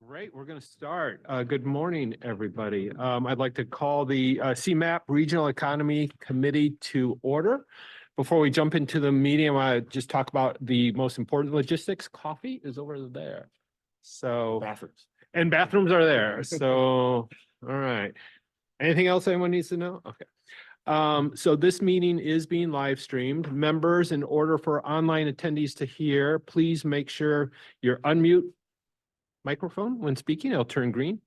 Great, we're going to start. Good morning, everybody. I'd like to call the CMAP Regional Economy Committee to order. Before we jump into the meeting, I want to just talk about the most important logistics. Coffee is over there. So, Bathrooms. and bathrooms are there. So, all right. Anything else anyone needs to know? Okay. So this meeting is being live streamed. Members, in order for online attendees to hear, please make sure you're unmute microphone when speaking. It'll turn green.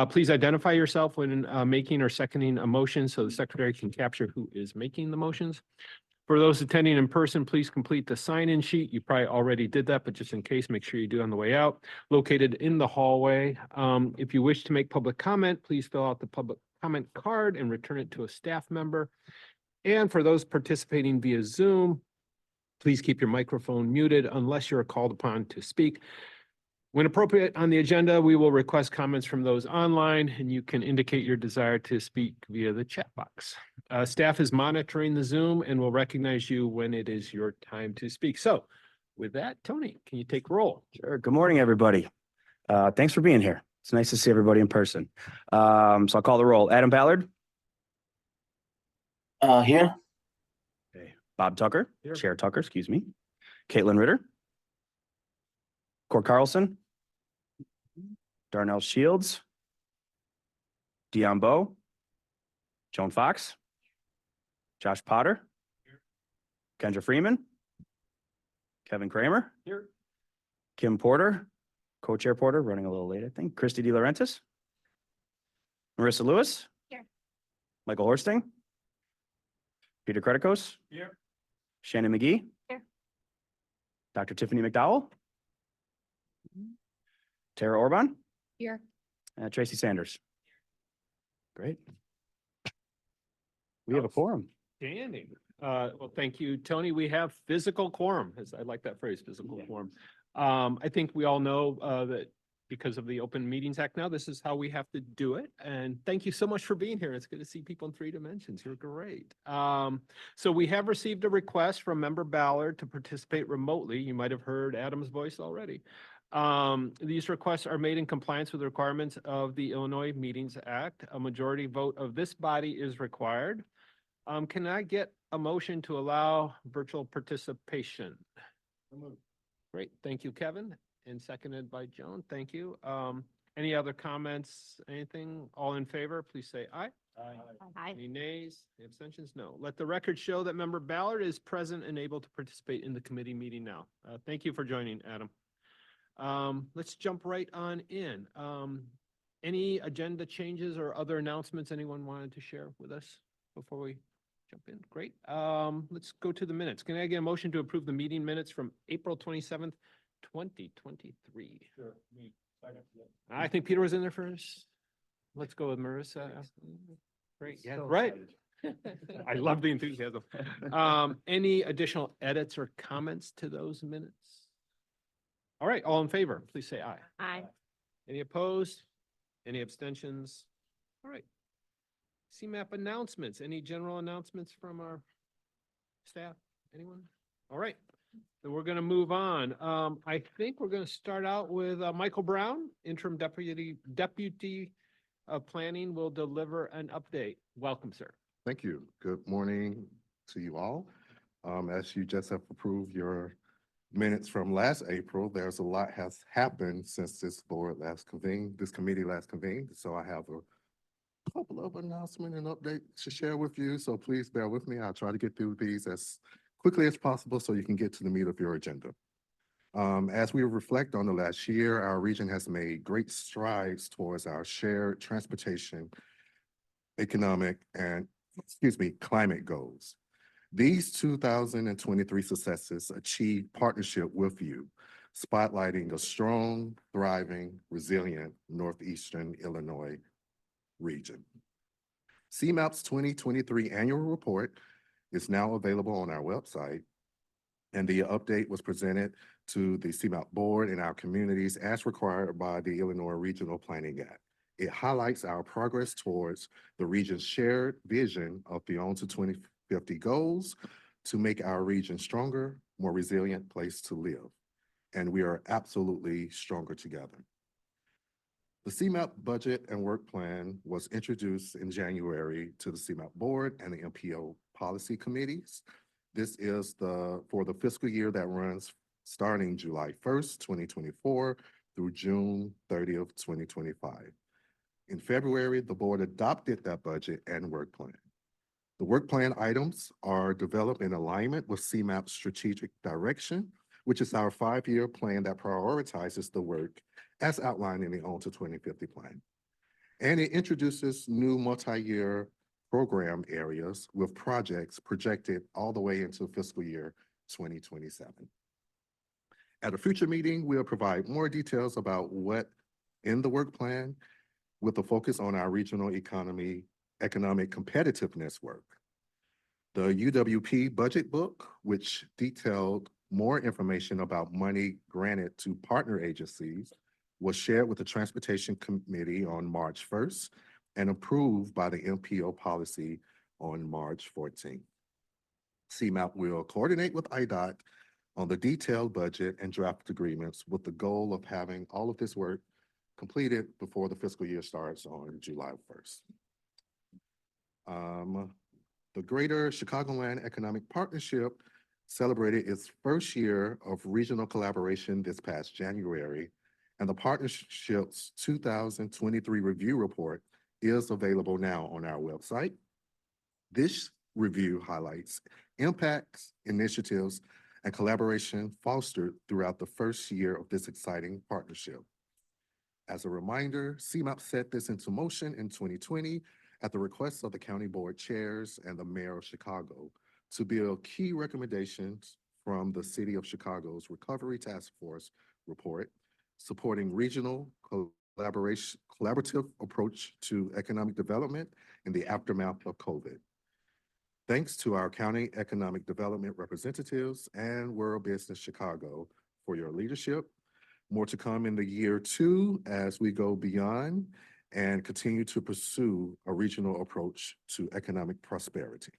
Please identify yourself when making or seconding a motion so the secretary can capture who is making the motions. For those attending in person, please complete the sign-in sheet. You probably already did that, but just in case, make sure you do on the way out, located in the hallway. If you wish to make public comment, please fill out the public comment card and return it to a staff member. And for those participating via Zoom, please keep your microphone muted unless you're called upon to speak. When appropriate on the agenda, we will request comments from those online, and you can indicate your desire to speak via the chat box. Staff is monitoring the Zoom and will recognize you when it is your time to speak. So with that, Tony, can you take roll? Sure. Good morning, everybody. Thanks for being here. It's nice to see everybody in person. So I'll call the roll. Adam Ballard. Here. Okay. Bob Tucker. Here. Chair Tucker, excuse me. Caitlin Ritter. Cord Carlson. Darnell Shields. Dion Bowe. Joan Fox. Josh Potter. Kendra Freeman. Kevin Kramer. Here. Kim Porter. Co-chair Porter, running a little late, I think. Christy De Laurentiis. Marissa Lewis. Here. Michael Horsting. Peter Kretikos. Here. Shannon McGee. Here. Dr. Tiffany McDowell. Tara Orban. Here. Tracy Sanders. Great. We have a quorum. Standing. Well, thank you, Tony. We have physical quorum, as I like that phrase, physical quorum. I think we all know that because of the Open Meetings Act now, this is how we have to do it. And thank you so much for being here. It's good to see people in 3 dimensions. You're great. So we have received a request from Member Ballard to participate remotely. You might have heard Adam's voice already. These requests are made in compliance with the requirements of the Illinois Meetings Act. A majority vote of this body is required. Can I get a motion to allow virtual participation? Great, thank you, Kevin, and seconded by Joan. Thank you. Any other comments, anything? All in favor, please say aye. Aye. Any nays, any abstentions? No. Let the record show that Member Ballard is present and able to participate in the committee meeting now. Thank you for joining, Adam. Let's jump right on in. Any agenda changes or other announcements anyone wanted to share with us before we jump in? Great. Let's go to the minutes. Can I get a motion to approve the meeting minutes from April 27th, 2023? Sure. I think Peter was in there first. Let's go with Marissa. Great. Yeah, So right. I love the enthusiasm. Any additional edits or comments to those minutes? All right, all in favor, please say aye. Aye. Any opposed? Any abstentions? All right. CMAP announcements. Any general announcements from our staff? Anyone? All right, then we're going to move on. I think we're going to start out with Michael Brown, interim deputy of planning, will deliver an update. Welcome, sir. Thank you. Good morning to you all. As you just have approved your minutes from last April, there's a lot has happened since this committee last convened. So I have a couple of announcements and updates to share with you. So please bear with me. I'll try to get through these as quickly as possible so you can get to the meat of your agenda. As we reflect on the last year, our region has made great strides towards our shared transportation, economic, and climate goals. These 2023 successes achieved partnership with you, spotlighting a strong, thriving, resilient Northeastern Illinois region. CMAP's 2023 annual report is now available on our website, and the update was presented to the CMAP board and our communities as required by the Illinois Regional Planning Act. It highlights our progress towards the region's shared vision of Beyond to 2050 goals to make our region stronger, more resilient place to live. And we are absolutely stronger together. The CMAP budget and work plan was introduced in January to the CMAP board and the MPO policy committees. This is for the fiscal year that runs starting July 1st, 2024 through June 30th, 2025. In February, the board adopted that budget and work plan. The work plan items are developed in alignment with CMAP's strategic direction, which is our 5-year plan that prioritizes the work as outlined in the OWN to 2050 plan. And it introduces new multi-year program areas with projects projected all the way into fiscal year 2027. At a future meeting, we'll provide more details about what in the work plan with a focus on our regional economic competitiveness work. The UWP budget book, which detailed more information about money granted to partner agencies, was shared with the Transportation Committee on March 1st and approved by the MPO policy on March 14th. CMAP will coordinate with IDOT on the detailed budget and draft agreements with the goal of having all of this work completed before the fiscal year starts on July 1st. The Greater Chicagoland Economic Partnership celebrated its first year of regional collaboration this past January, and the partnership's 2023 review report is available now on our website. This review highlights impacts, initiatives, and collaboration fostered throughout the first year of this exciting partnership. As a reminder, CMAP set this into motion in 2020 at the request of the county board chairs and the mayor of Chicago to build key recommendations from the City of Chicago's Recovery Task Force report, supporting regional collaborative approach to economic development in the aftermath of COVID. Thanks to our county economic development representatives and World Business Chicago for your leadership. More to come in the year 2 as we go beyond and continue to pursue a regional approach to economic prosperity.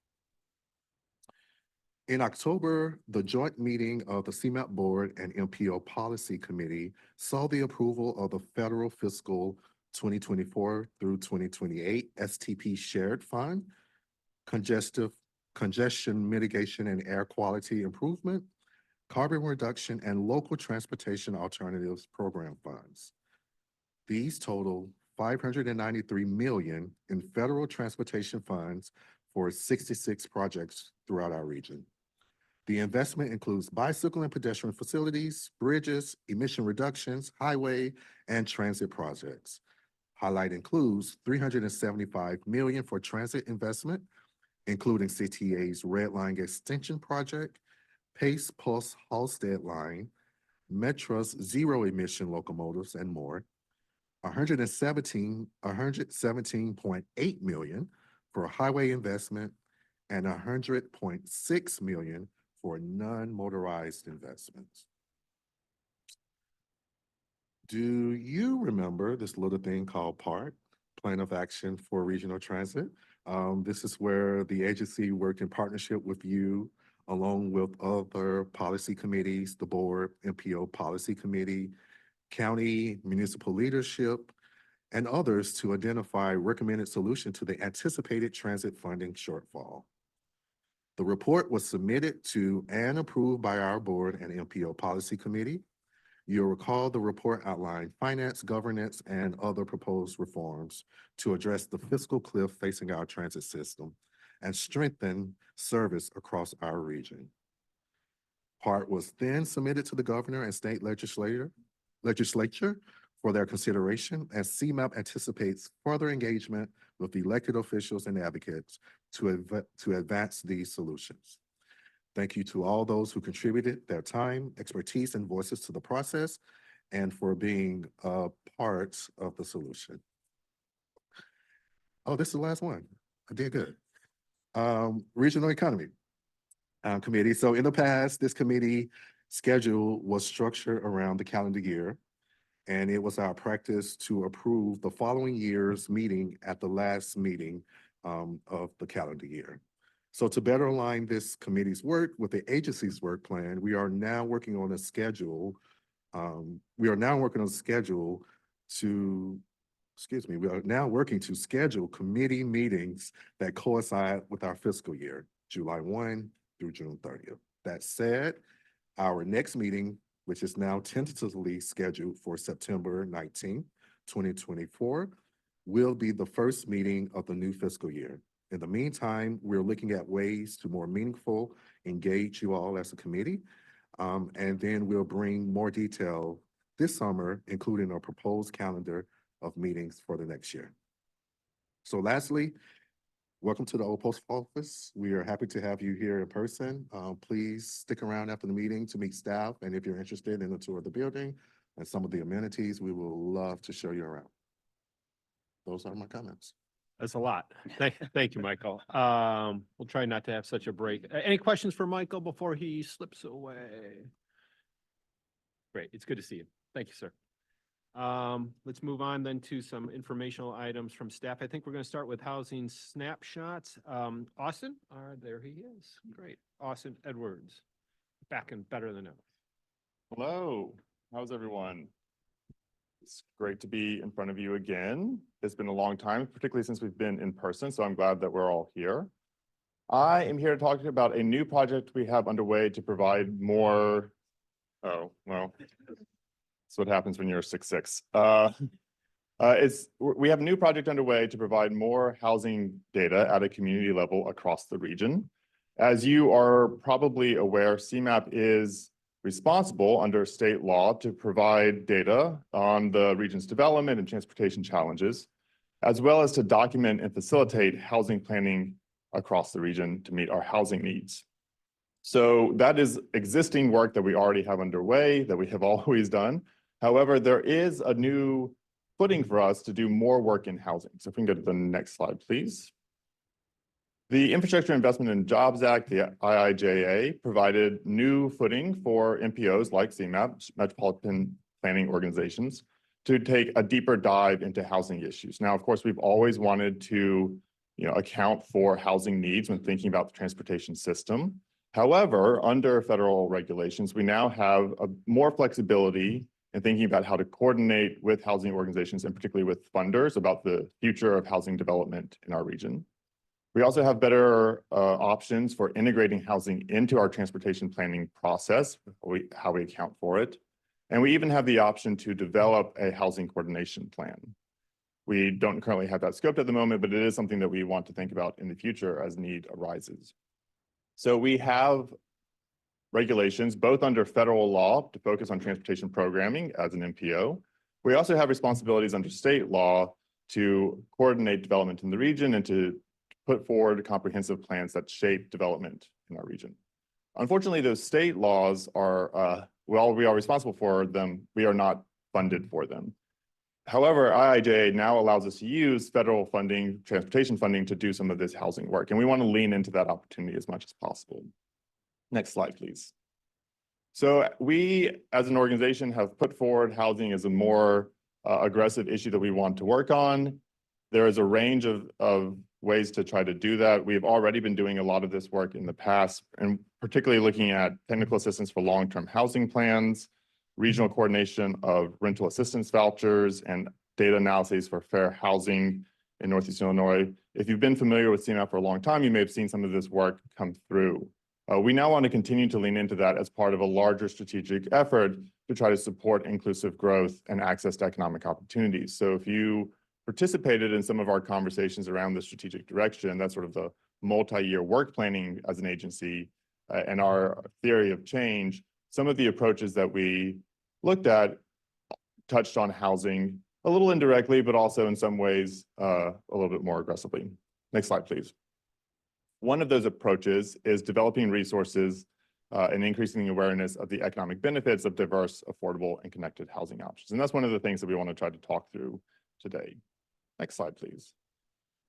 In October, the joint meeting of the CMAP Board and MPO Policy Committee saw the approval of the Federal Fiscal 2024 through 2028 STP Shared Fund, Congestion Mitigation and Air Quality Improvement, Carbon Reduction, and Local Transportation Alternatives Program funds. These total $593 million in federal transportation funds for 66 projects throughout our region. The investment includes bicycle and pedestrian facilities, bridges, emission reductions, highway, and transit projects. Highlight includes $375 million for transit investment, including CTA's Red Line Extension Project, Pace Pulse Halstead Line, Metra's zero emission locomotives, and more. $117.8 million for highway investment and $100.6 million for non-motorized investments. Do you remember this little thing called PART, Plan of Action for Regional Transit? This is where the agency worked in partnership with you, along with other policy committees, the board, MPO Policy Committee, county, municipal leadership, and others to identify recommended solution to the anticipated transit funding shortfall. The report was submitted to and approved by our board and MPO Policy Committee. You'll recall the report outlined finance, governance, and other proposed reforms to address the fiscal cliff facing our transit system and strengthen service across our region. PART was then submitted to the governor and state legislature for their consideration, as CMAP anticipates further engagement with elected officials and advocates to advance these solutions. Thank you to all those who contributed their time, expertise, and voices to the process, and for being a part of the solution. Oh, this is the last one. I did good. Regional Economy Committee. So in the past, this committee schedule was structured around the calendar year, and it was our practice to approve the following year's meeting at the last meeting of the calendar year. So to better align this committee's work with the agency's work plan, we are now working on a schedule. To we are now working to schedule committee meetings that coincide with our fiscal year, July 1 through June 30th. That said, our next meeting, which is now tentatively scheduled for September 19th, 2024, will be the first meeting of the new fiscal year. In the meantime, we're looking at ways to more meaningful engage you all as a committee. And then we'll bring more detail this summer, including a proposed calendar of meetings for the next year. So lastly, welcome to the Old Post Office. We are happy to have you here in person. Please stick around after the meeting to meet staff. And if you're interested in a tour of the building and some of the amenities, we will love to show you around. Those are my comments. That's a lot. Thank you, Michael. We'll try not to have such a break. Any questions for Michael before he slips away? Great. It's good to see you. Thank you, sir. Let's move on then to some informational items from staff. I think we're going to start with housing snapshots. Austin, there he is. Great. Austin Edwards, back and better than ever. Hello, how's everyone? It's great to be in front of you again. It's been a long time, particularly since we've been in person, so I'm glad that we're all here. I am here to talk to you about a new project we have underway to provide more, oh, well, that's what happens when you're 6'6". We have a new project underway to provide more housing data at a community level across the region. As you are probably aware, CMAP is responsible under state law to provide data on the region's development and transportation challenges, as well as to document and facilitate housing planning across the region to meet our housing needs. So that is existing work that we already have underway, that we have always done. However, there is a new footing for us to do more work in housing. So if we can go to the next slide, please. The Infrastructure Investment and Jobs Act, the IIJA, provided new footing for MPOs like CMAP, Metropolitan Planning Organizations, to take a deeper dive into housing issues. Now, of course, we've always wanted to, account for housing needs when thinking about the transportation system. However, under federal regulations, we now have more flexibility in thinking about how to coordinate with housing organizations and particularly with funders about the future of housing development in our region. We also have better options for integrating housing into our transportation planning process, how we account for it. And we even have the option to develop a housing coordination plan. We don't currently have that scoped at the moment, but it is something that we want to think about in the future as need arises. So we have regulations, both under federal law to focus on transportation programming as an MPO. We also have responsibilities under state law to coordinate development in the region and to put forward comprehensive plans that shape development in our region. Unfortunately, those state laws are, while we are responsible for them, we are not funded for them. However, IIJA now allows us to use federal funding, transportation funding, to do some of this housing work, and we want to lean into that opportunity as much as possible. Next slide, please. So we, as an organization, have put forward housing as a more aggressive issue that we want to work on. There is a range of ways to try to do that. We've already been doing a lot of this work in the past, and particularly looking at technical assistance for long-term housing plans, regional coordination of rental assistance vouchers, and data analyses for fair housing in Northeast Illinois. If you've been familiar with CMAP for a long time, you may have seen some of this work come through. We now want to continue to lean into that as part of a larger strategic effort to try to support inclusive growth and access to economic opportunities. So if you participated in some of our conversations around the strategic direction, that's sort of the multi-year work planning as an agency and our theory of change, some of the approaches that we looked at touched on housing a little indirectly, but also in some ways a little bit more aggressively. Next slide, please. One of those approaches is developing resources and increasing the awareness of the economic benefits of diverse, affordable, and connected housing options. And that's one of the things that we want to try to talk through today. Next slide, please.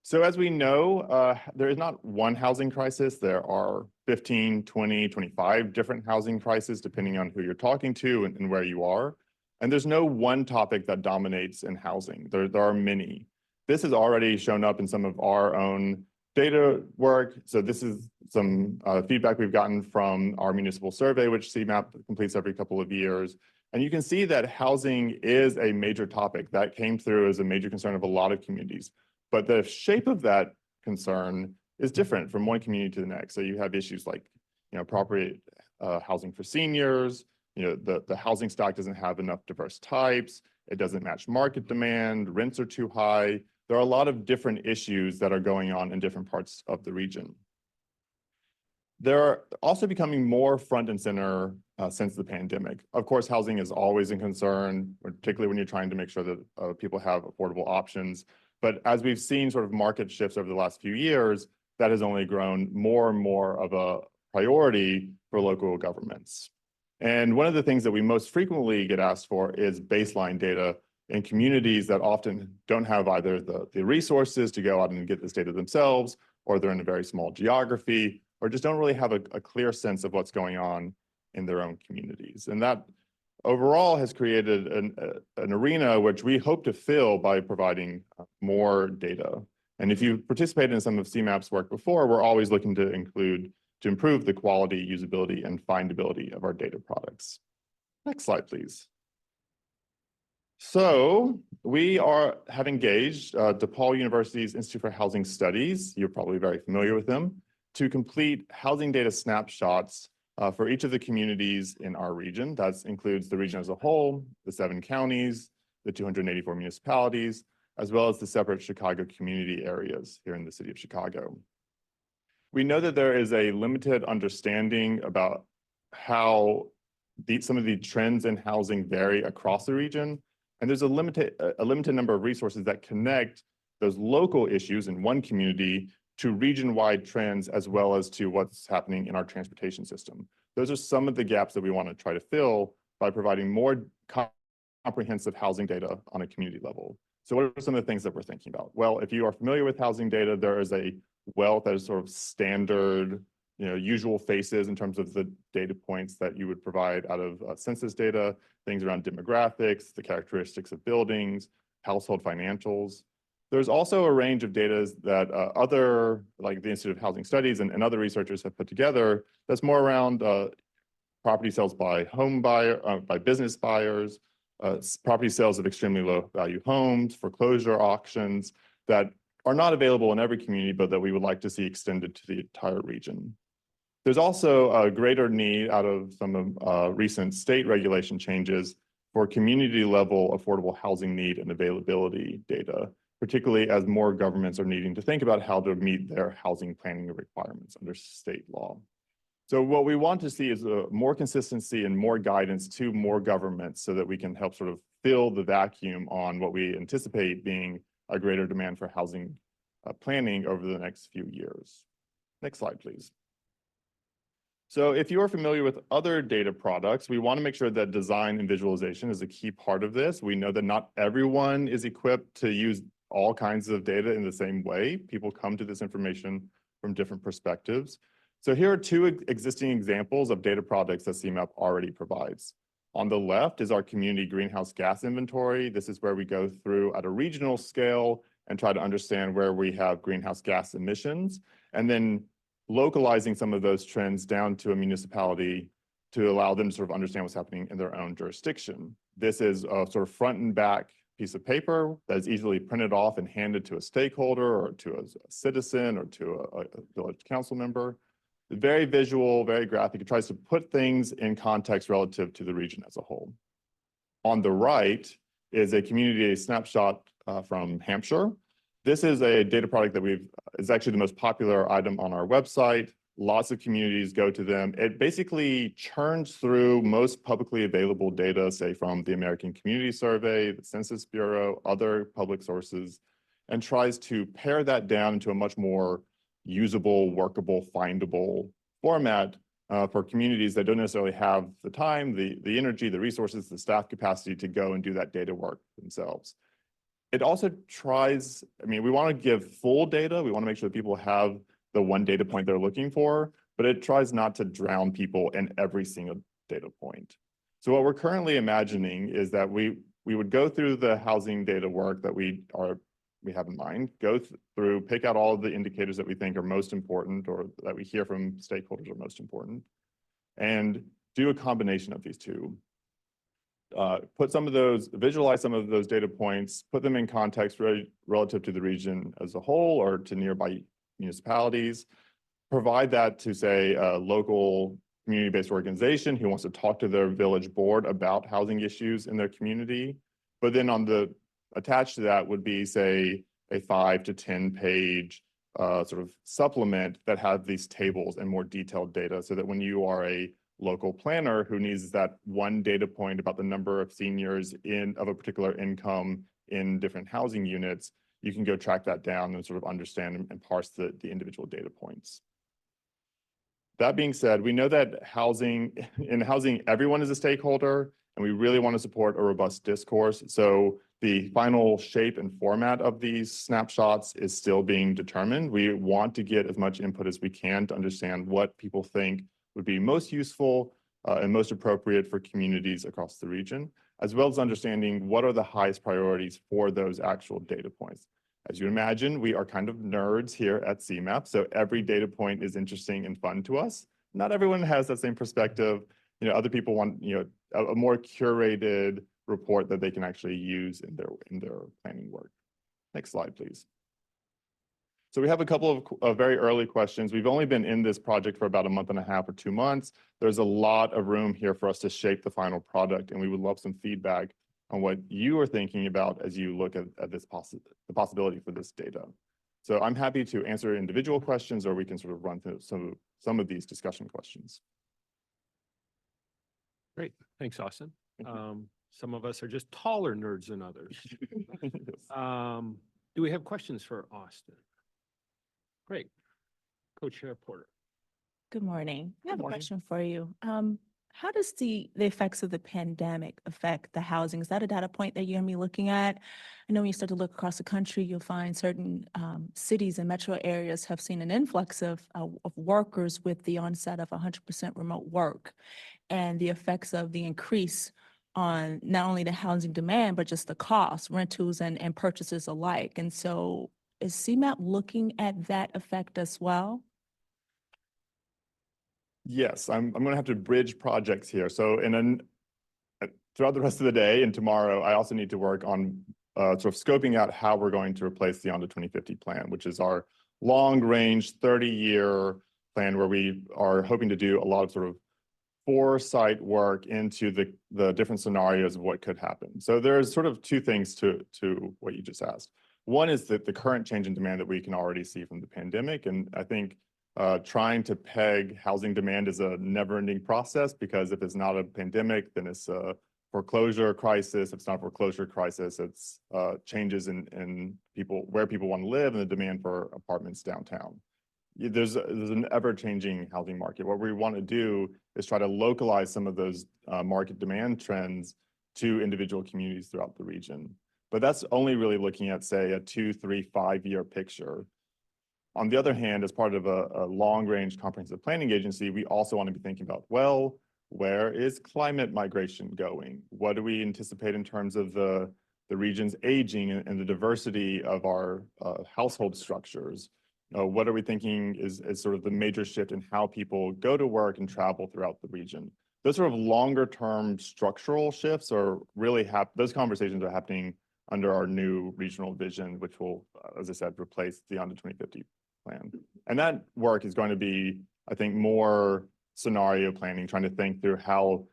So as we know, there is not one housing crisis. There are 15, 20, 25 different housing crises, depending on who you're talking to and where you are. And there's no one topic that dominates in housing. There are many. This has already shown up in some of our own data work. So this is some feedback we've gotten from our municipal survey, which CMAP completes every couple of years. And you can see that housing is a major topic that came through as a major concern of a lot of communities. But the shape of that concern is different from one community to the next. So you have issues like, appropriate housing for seniors, the housing stock doesn't have enough diverse types, it doesn't match market demand, rents are too high. There are a lot of different issues that are going on in different parts of the region. They're also becoming more front and center since the pandemic. Of course, housing is always a concern, particularly when you're trying to make sure that people have affordable options. But as we've seen sort of market shifts over the last few years, that has only grown more and more of a priority for local governments. And one of the things that we most frequently get asked for is baseline data in communities that often don't have either the resources to go out and get this data themselves, or they're in a very small geography, or just don't really have a clear sense of what's going on in their own communities. And that overall has created an arena which we hope to fill by providing more data. And if you've participated in some of CMAP's work before, we're always looking to improve the quality, usability, and findability of our data products. Next slide, please. So we have engaged DePaul University's Institute for Housing Studies, you're probably very familiar with them, to complete housing data snapshots for each of the communities in our region. That includes the region as a whole, the 7 counties, the 284 municipalities, as well as the separate Chicago community areas here in the city of Chicago. We know that there is a limited understanding about how some of the trends in housing vary across the region. And there's a limited number of resources that connect those local issues in one community to region-wide trends, as well as to what's happening in our transportation system. Those are some of the gaps that we want to try to fill by providing more comprehensive housing data on a community level. So what are some of the things that we're thinking about? Well, if you are familiar with housing data, there is a wealth that is sort of standard, usual faces in terms of the data points that you would provide out of census data, things around demographics, the characteristics of buildings, household financials. There's also a range of data that like the Institute of Housing Studies and other researchers have put together that's more around property sales by by business buyers, property sales of extremely low value homes, foreclosure auctions that are not available in every community, but that we would like to see extended to the entire region. There's also a greater need out of some recent state regulation changes for community level affordable housing need and availability data, particularly as more governments are needing to think about how to meet their housing planning requirements under state law. So what we want to see is more consistency and more guidance to more governments so that we can help sort of fill the vacuum on what we anticipate being a greater demand for housing planning over the next few years. Next slide, please. So if you are familiar with other data products, we want to make sure that design and visualization is a key part of this. We know that not everyone is equipped to use all kinds of data in the same way. People come to this information from different perspectives. So here are 2 existing examples of data products that CMAP already provides. On the left is our community greenhouse gas inventory. This is where we go through at a regional scale and try to understand where we have greenhouse gas emissions, and then localizing some of those trends down to a municipality to allow them to sort of understand what's happening in their own jurisdiction. This is a sort of front and back piece of paper that is easily printed off and handed to a stakeholder or to a citizen or to a village council member. Very visual, very graphic. It tries to put things in context relative to the region as a whole. On the right is a community snapshot from Hampshire. This is a data product that is actually the most popular item on our website. Lots of communities go to them. It basically churns through most publicly available data, say from the American Community Survey, the Census Bureau, other public sources, and tries to pare that down into a much more usable, workable, findable format for communities that don't necessarily have the time, the energy, the resources, the staff capacity to go and do that data work themselves. It also tries, we want to give full data. We want to make sure that people have the one data point they're looking for, but it tries not to drown people in every single data point. So what we're currently imagining is that we would go through the housing data work that we have in mind, go through, pick out all of the indicators that we think are most important or that we hear from stakeholders are most important, and do a combination of these 2. put some of those, visualize some of those data points, put them in context relative to the region as a whole or to nearby municipalities, provide that to say a local community-based organization who wants to talk to their village board about housing issues in their community. But then attached to that would be, say, a 5 to 10 page sort of supplement that have these tables and more detailed data so that when you are a local planner who needs that one data point about the number of seniors of a particular income in different housing units, you can go track that down and sort of understand and parse the individual data points. That being said, we know that in housing, everyone is a stakeholder, and we really want to support a robust discourse. So the final shape and format of these snapshots is still being determined. We want to get as much input as we can to understand what people think would be most useful and most appropriate for communities across the region, as well as understanding what are the highest priorities for those actual data points. As you imagine, we are kind of nerds here at CMAP, so every data point is interesting and fun to us. Not everyone has that same perspective. Other people want, a more curated report that they can actually use in their planning work. Next slide, please. So we have a couple of very early questions. We've only been in this project for about a month and a half or 2 months. There's a lot of room here for us to shape the final product, and we would love some feedback on what you are thinking about as you look at the possibility for this data. So I'm happy to answer individual questions, or we can sort of run through some of these discussion questions. Great. Thanks, Austin. Thank you. Some of us are just taller nerds than others. Do we have questions for Austin? Great. Co-Chair Porter. Good morning. I have a morning. question for you. How does the effects of the pandemic affect the housing? Is that a data point that you're gonna be looking at? I know when you start to look across the country, you'll find certain cities and metro areas have seen an influx of workers with the onset of 100% remote work and the effects of the increase on not only the housing demand, but just the cost, rentals and purchases alike. And so is CMAP looking at that effect as well? Yes, I'm going to have to bridge projects here. So throughout the rest of the day and tomorrow, I also need to work on sort of scoping out how we're going to replace the Onda 2050 plan, which is our long-range 30-year plan where we are hoping to do a lot of sort of foresight work into the different scenarios of what could happen. So there's sort of two things to what you just asked. One is that the current change in demand that we can already see from the pandemic. And I think trying to peg housing demand is a never-ending process, because if it's not a pandemic, then it's a foreclosure crisis. If it's not a foreclosure crisis, it's changes in where people want to live and the demand for apartments downtown. There's an ever-changing housing market. What we want to do is try to localize some of those market demand trends to individual communities throughout the region. But that's only really looking at, say, a 2, 3, 5-year picture. On the other hand, as part of a long-range comprehensive planning agency, we also want to be thinking about, well, where is climate migration going? What do we anticipate in terms of the region's aging and the diversity of our household structures? What are we thinking is sort of the major shift in how people go to work and travel throughout the region? Those sort of longer-term structural shifts are really those conversations are happening under our new regional vision, which will, as I said, replace the Onda 2050 plan. And that work is going to be, I think, more scenario planning, trying to think through how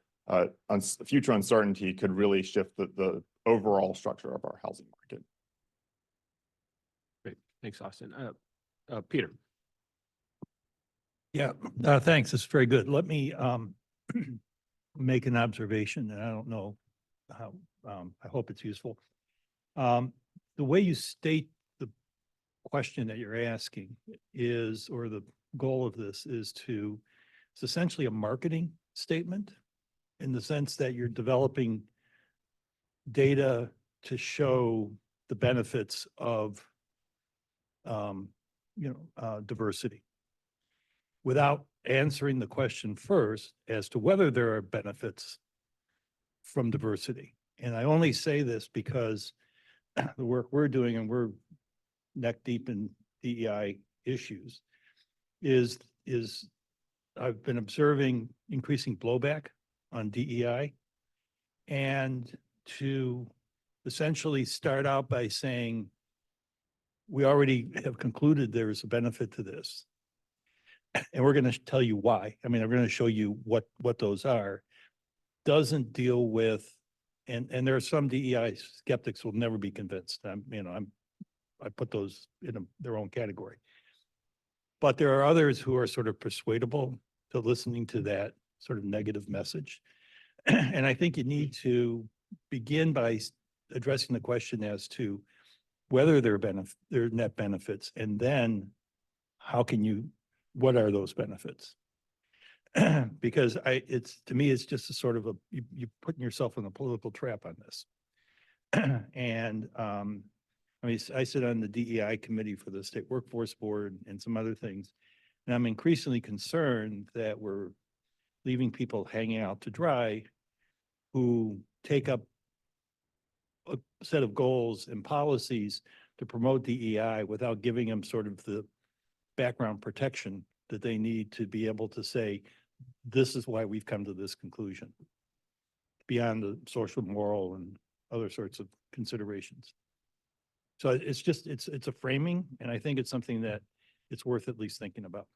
future uncertainty could really shift the overall structure of our housing market. Great. Thanks, Austin. Peter. Yeah, thanks. This is very good. Let me make an observation, and I don't know how, I hope it's useful. The way you state the question that you're asking is, or the goal of this is it's essentially a marketing statement, in the sense that you're developing data to show the benefits of diversity, without answering the question first as to whether there are benefits from diversity. And I only say this because the work we're doing, and we're neck deep in DEI issues, is I've been observing increasing blowback on DEI. and to essentially start out by saying, we already have concluded there is a benefit to this. And we're going to tell you why. I mean, I'm going to show you what those are. Doesn't deal with, and there are some DEI skeptics who will never be convinced. I put those in their own category. But there are others who are sort of persuadable to listening to that sort of negative message. And I think you need to begin by addressing the question as to whether there are net benefits, and then what are those benefits? Because to me, it's just a sort of you're putting yourself in a political trap on this. And I mean, I sit on the DEI committee for the State Workforce Board and some other things. And I'm increasingly concerned that we're leaving people hanging out to dry who take up a set of goals and policies to promote DEI without giving them sort of the background protection that they need to be able to say, this is why we've come to this conclusion, beyond the social, moral, and other sorts of considerations. So it's just, it's a framing, and I think it's something that it's worth at least thinking about.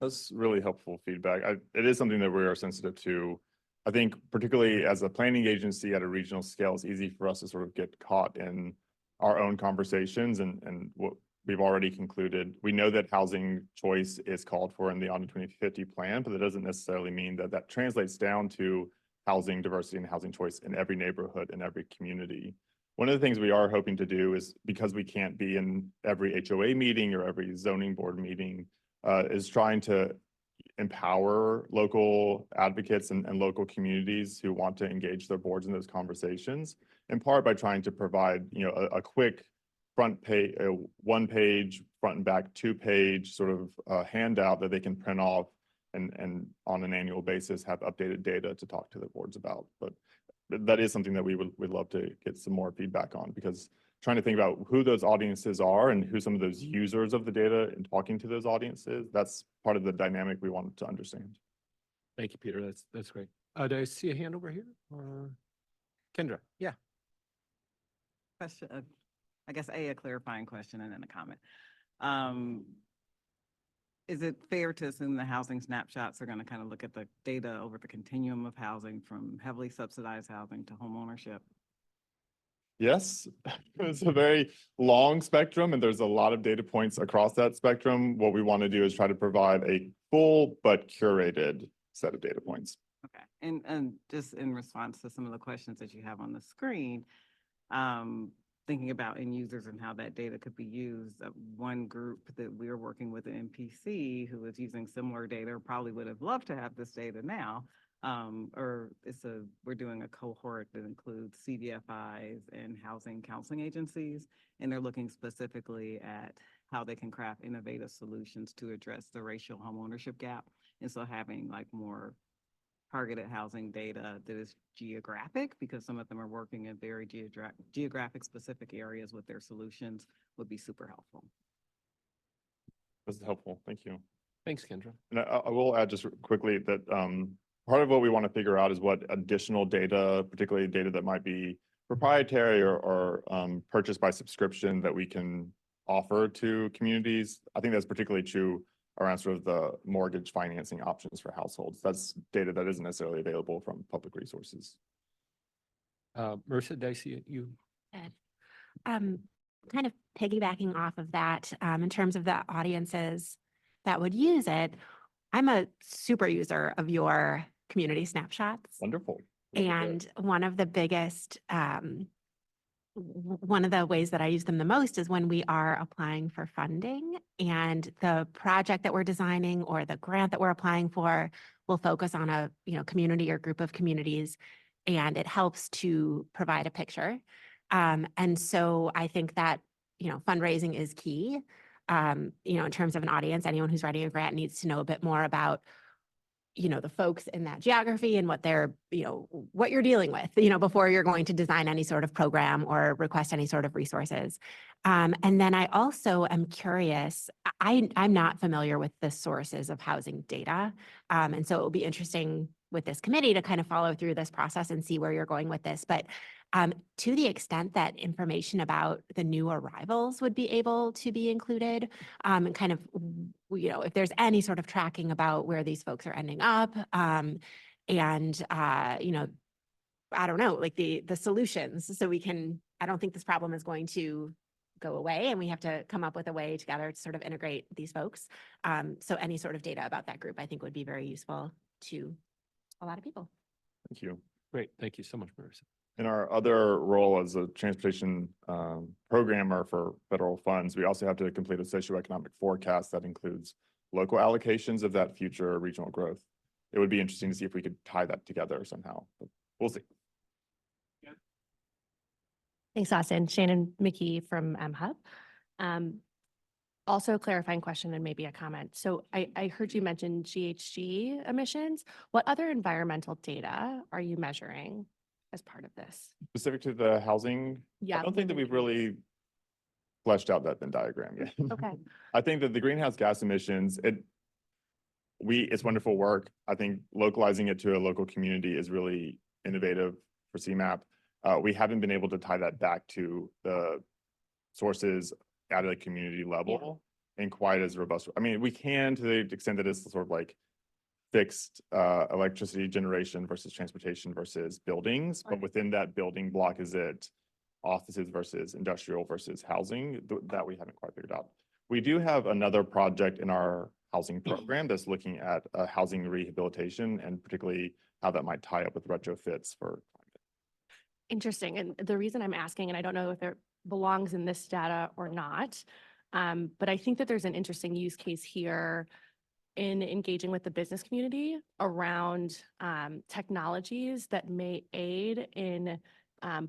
That's really helpful feedback. It is something that we are sensitive to. I think particularly as a planning agency at a regional scale, it's easy for us to sort of get caught in our own conversations and what we've already concluded. We know that housing choice is called for in the Ogden 2050 plan, but that doesn't necessarily mean that that translates down to housing diversity and housing choice in every neighborhood, in every community. One of the things we are hoping to do is, because we can't be in every HOA meeting or every zoning board meeting, is trying to empower local advocates and local communities who want to engage their boards in those conversations, in part by trying to provide, a quick front page, 1-page, front and back 2-page sort of handout that they can print off and on an annual basis have updated data to talk to their boards about. But that is something that we'd love to get some more feedback on, because trying to think about who those audiences are and who some of those users of the data and talking to those audiences, that's part of the dynamic we wanted to understand. Thank you, Peter. That's great. Do I see a hand over here? Kendra? Yeah. Question, I guess a clarifying question and then a comment. Is it fair to assume the housing snapshots are going to kind of look at the data over the continuum of housing, from heavily subsidized housing to home ownership? Yes, it's a very long spectrum and there's a lot of data points across that spectrum. What we want to do is try to provide a full but curated set of data points. Okay, and just in response to some of the questions that you have on the screen, thinking about end users and how that data could be used. One group that we're working with at MPC who is using similar data probably would have loved to have this data now. We're doing a cohort that includes CDFIs and housing counseling agencies, and they're looking specifically at how they can craft innovative solutions to address the racial homeownership gap. And so having like more targeted housing data that is geographic, because some of them are working in very geographic specific areas with their solutions, would be super helpful. That's helpful. Thank you. Thanks, Kendra. And I will add just quickly that part of what we want to figure out is what additional data, particularly data that might be proprietary or purchased by subscription, that we can offer to communities. I think that's particularly true around sort of the mortgage financing options for households. That's data that isn't necessarily available from public resources. Marissa, did I see you? Kind of piggybacking off of that, in terms of the audiences that would use it, I'm a super user of your community snapshots. Wonderful. And one of the biggest, one of the ways that I use them the most is when we are applying for funding, and the project that we're designing or the grant that we're applying for will focus on a community or group of communities, and it helps to provide a picture. And so I think that fundraising is key. In terms of an audience, anyone who's writing a grant needs to know a bit more about the folks in that geography and what they're, what you're dealing with, before you're going to design any sort of program or request any sort of resources. And then I also am curious, I'm not familiar with the sources of housing data. And so it will be interesting with this committee to kind of follow through this process and see where you're going with this. But to the extent that information about the new arrivals would be able to be included, and kind of, if there's any sort of tracking about where these folks are ending up, and, I don't know, like the solutions, so I don't think this problem is going to go away, and we have to come up with a way together to sort of integrate these folks. So any sort of data about that group, I think, would be very useful to a lot of people. Thank you. Great. Thank you so much, Marissa. In our other role as a transportation programmer for federal funds, we also have to complete a socioeconomic forecast that includes local allocations of that future regional growth. It would be interesting to see if we could tie that together somehow, but we'll see. Thanks, Austin. Shannon McKee from MHub. Also a clarifying question and maybe a comment. So I heard you mention GHG emissions. What other environmental data are you measuring as part of this? Specific to the housing, Yeah. I don't think that we've really fleshed out that Venn diagram yet. Okay. I think that the greenhouse gas emissions, it's wonderful work. I think localizing it to a local community is really innovative for CMAP. We haven't been able to tie that back to the sources at a community level in quite as robust. I mean, we can to the extent that it's sort of like fixed electricity generation versus transportation versus buildings, but Right. within that building block, is it offices versus industrial versus housing? That we haven't quite figured out. We do have another project in our housing program that's looking at housing rehabilitation and particularly how that might tie up with retrofits for climate. Interesting. And the reason I'm asking, and I don't know if it belongs in this data or not, but I think that there's an interesting use case here in engaging with the business community around technologies that may aid in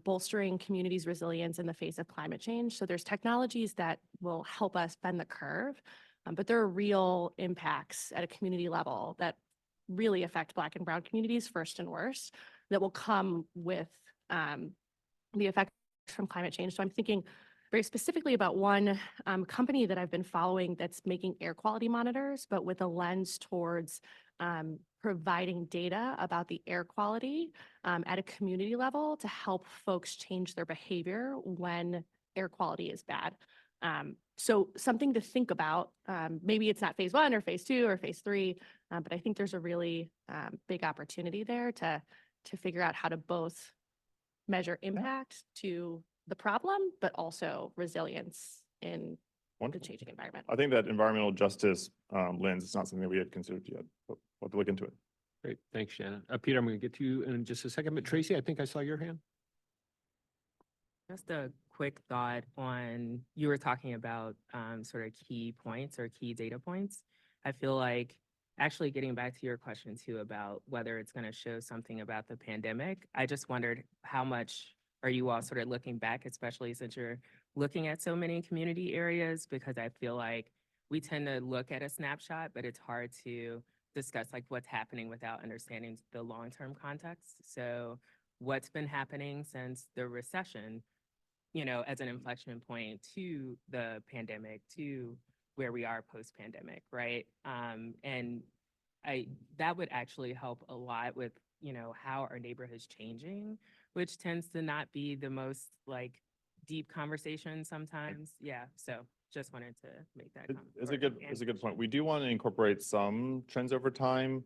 bolstering communities' resilience in the face of climate change. So there's technologies that will help us bend the curve, but there are real impacts at a community level that really affect Black and Brown communities first and worst that will come with the effects from climate change. So I'm thinking very specifically about one company that I've been following that's making air quality monitors, but with a lens towards providing data about the air quality at a community level to help folks change their behavior when air quality is bad. So something to think about. Maybe it's not phase 1 or phase 2 or phase 3, but I think there's a really big opportunity there to figure out how to both measure impact to the problem, but also resilience in the Wonderful. changing environment. I think that environmental justice lens is not something that we had considered yet, but we'll have to look into it. Great. Thanks, Shannon. Peter, I'm going to get to you in just a second, but Tracy, I think I saw your hand. Just a quick thought on, you were talking about sort of key points or key data points. I feel like actually getting back to your question too about whether it's going to show something about the pandemic, I just wondered how much are you all sort of looking back, especially since you're looking at so many community areas, because I feel like we tend to look at a snapshot, but it's hard to discuss like what's happening without understanding the long-term context. So what's been happening since the recession, as an inflection point to the pandemic, to where we are post-pandemic, right? And that would actually help a lot with, how our neighborhood's changing, which tends to not be the most like deep conversation sometimes. Yeah, so just wanted to make that comment. It's a good point. We do want to incorporate some trends over time.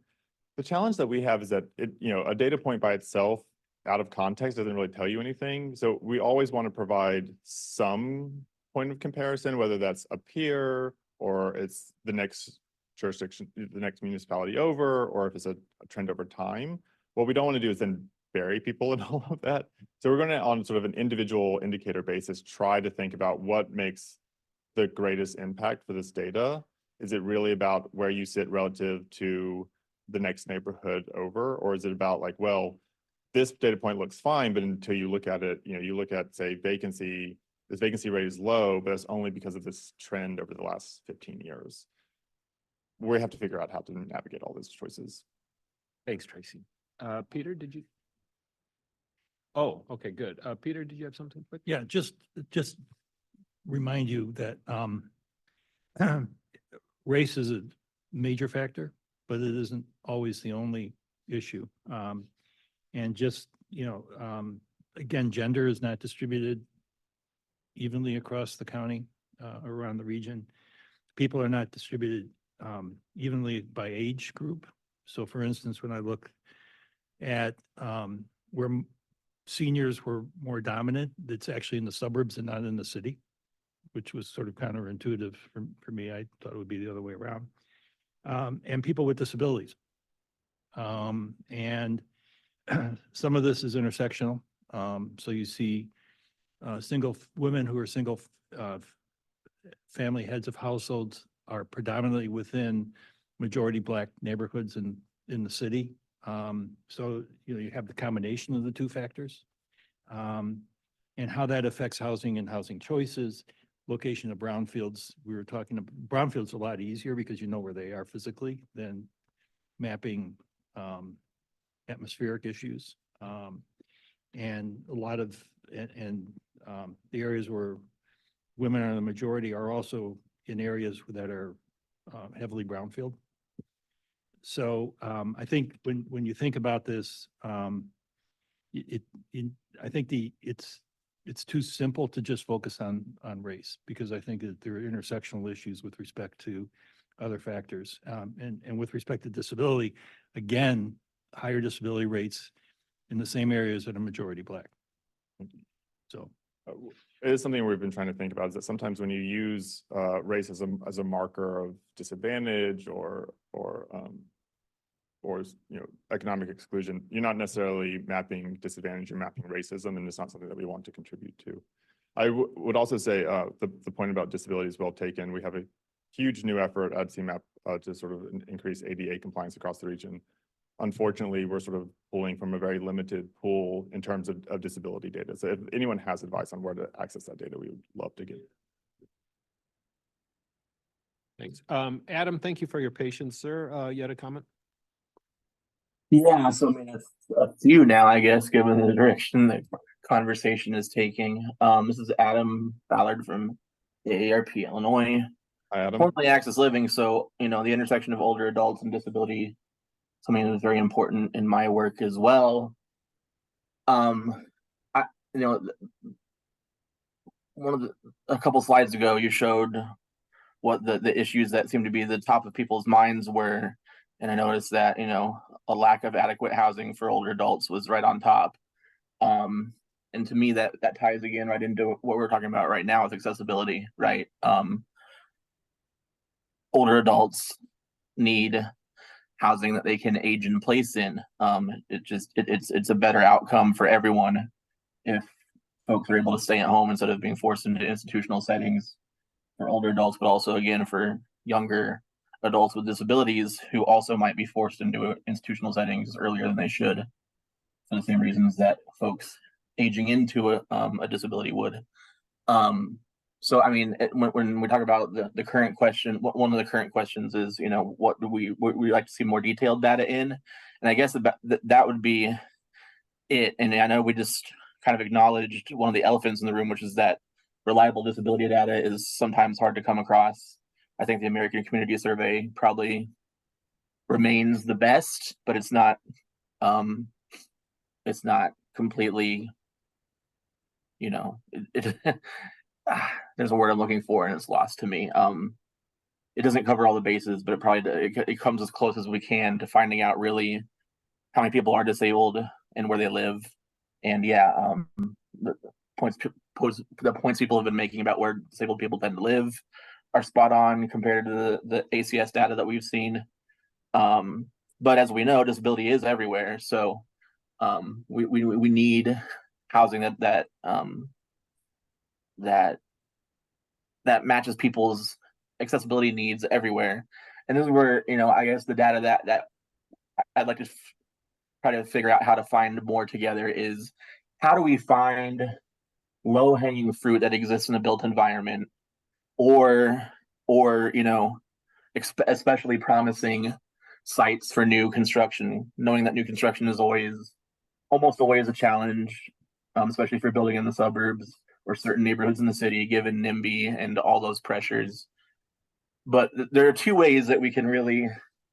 The challenge that we have is that a data point by itself out of context doesn't really tell you anything. So we always want to provide some point of comparison, whether that's a peer or it's the next jurisdiction, the next municipality over, or if it's a trend over time. What we don't want to do is then bury people in all of that. So we're going to, on sort of an individual indicator basis, try to think about what makes the greatest impact for this data. Is it really about where you sit relative to the next neighborhood over? Or is it about like, well, this data point looks fine, but until you look at it, you look at, say, vacancy, this vacancy rate is low, but it's only because of this trend over the last 15 years. We have to figure out how to navigate all those choices. Thanks, Tracy. Peter, did you? Oh, okay, good. Peter, did you have something quick? Yeah, just remind you that race is a major factor, but it isn't always the only issue. And just, again, gender is not distributed evenly across the county, around the region. People are not distributed evenly by age group. So for instance, when I look at where seniors were more dominant, it's actually in the suburbs and not in the city, which was sort of counterintuitive for me. I thought it would be the other way around. And people with disabilities. And some of this is intersectional. So you see women who are single family heads of households are predominantly within majority Black neighborhoods in the city. So, you have the combination of the two factors. And how that affects housing and housing choices, location of brownfields. We were talking about brownfields a lot easier because you know where they are physically than mapping atmospheric issues. And a lot of, the areas where women are the majority are also in areas that are heavily brownfield. So I think when you think about this, I think it's too simple to just focus on race, because I think that there are intersectional issues with respect to other factors. And with respect to disability, again, higher disability rates in the same areas that are majority Black. So. It is something we've been trying to think about, is that sometimes when you use race as a marker of disadvantage or economic exclusion, you're not necessarily mapping disadvantage, you're mapping racism, and it's not something that we want to contribute to. I would also say the point about disability is well taken. We have a huge new effort at CMAP to sort of increase ADA compliance across the region. Unfortunately, we're sort of pulling from a very limited pool in terms of disability data. So if anyone has advice on where to access that data, we would love to get it. Thanks. Adam, thank you for your patience, sir. You had a comment? Yeah, so I mean, it's up to you now, I guess, given the direction the conversation is taking. This is Adam Ballard from AARP, Illinois. Hi, Adam. Formerly Access Living, so, the intersection of older adults and disability, something that is very important in my work as well. A couple slides ago, you showed what the issues that seem to be the top of people's minds were. And I noticed that, a lack of adequate housing for older adults was right on top. And to me, that ties again right into what we're talking about right now with accessibility, right? Older adults need housing that they can age in place in. It's a better outcome for everyone if folks are able to stay at home instead of being forced into institutional settings for older adults, but also again for younger adults with disabilities who also might be forced into institutional settings earlier than they should, for the same reasons that folks aging into a disability would. So, I mean, when we talk about the current question, one of the current questions is, what do we like to see more detailed data in? And I guess that would be it. And I know we just kind of acknowledged one of the elephants in the room, which is that reliable disability data is sometimes hard to come across. I think the American Community Survey probably remains the best, but it's not completely, there's a word I'm looking for and it's lost to me. It doesn't cover all the bases, but it comes as close as we can to finding out really how many people are disabled and where they live. And the points people have been making about where disabled people tend to live are spot on compared to the ACS data that we've seen. But as we know, disability is everywhere. So we need housing that matches people's accessibility needs everywhere. And this is where, I guess the data that I'd like to try to figure out how to find more together is, how do we find low-hanging fruit that exists in a built environment, or especially promising sites for new construction, knowing that new construction is almost always a challenge, especially if you're building in the suburbs or certain neighborhoods in the city, given NIMBY and all those pressures. But there are two ways that we can really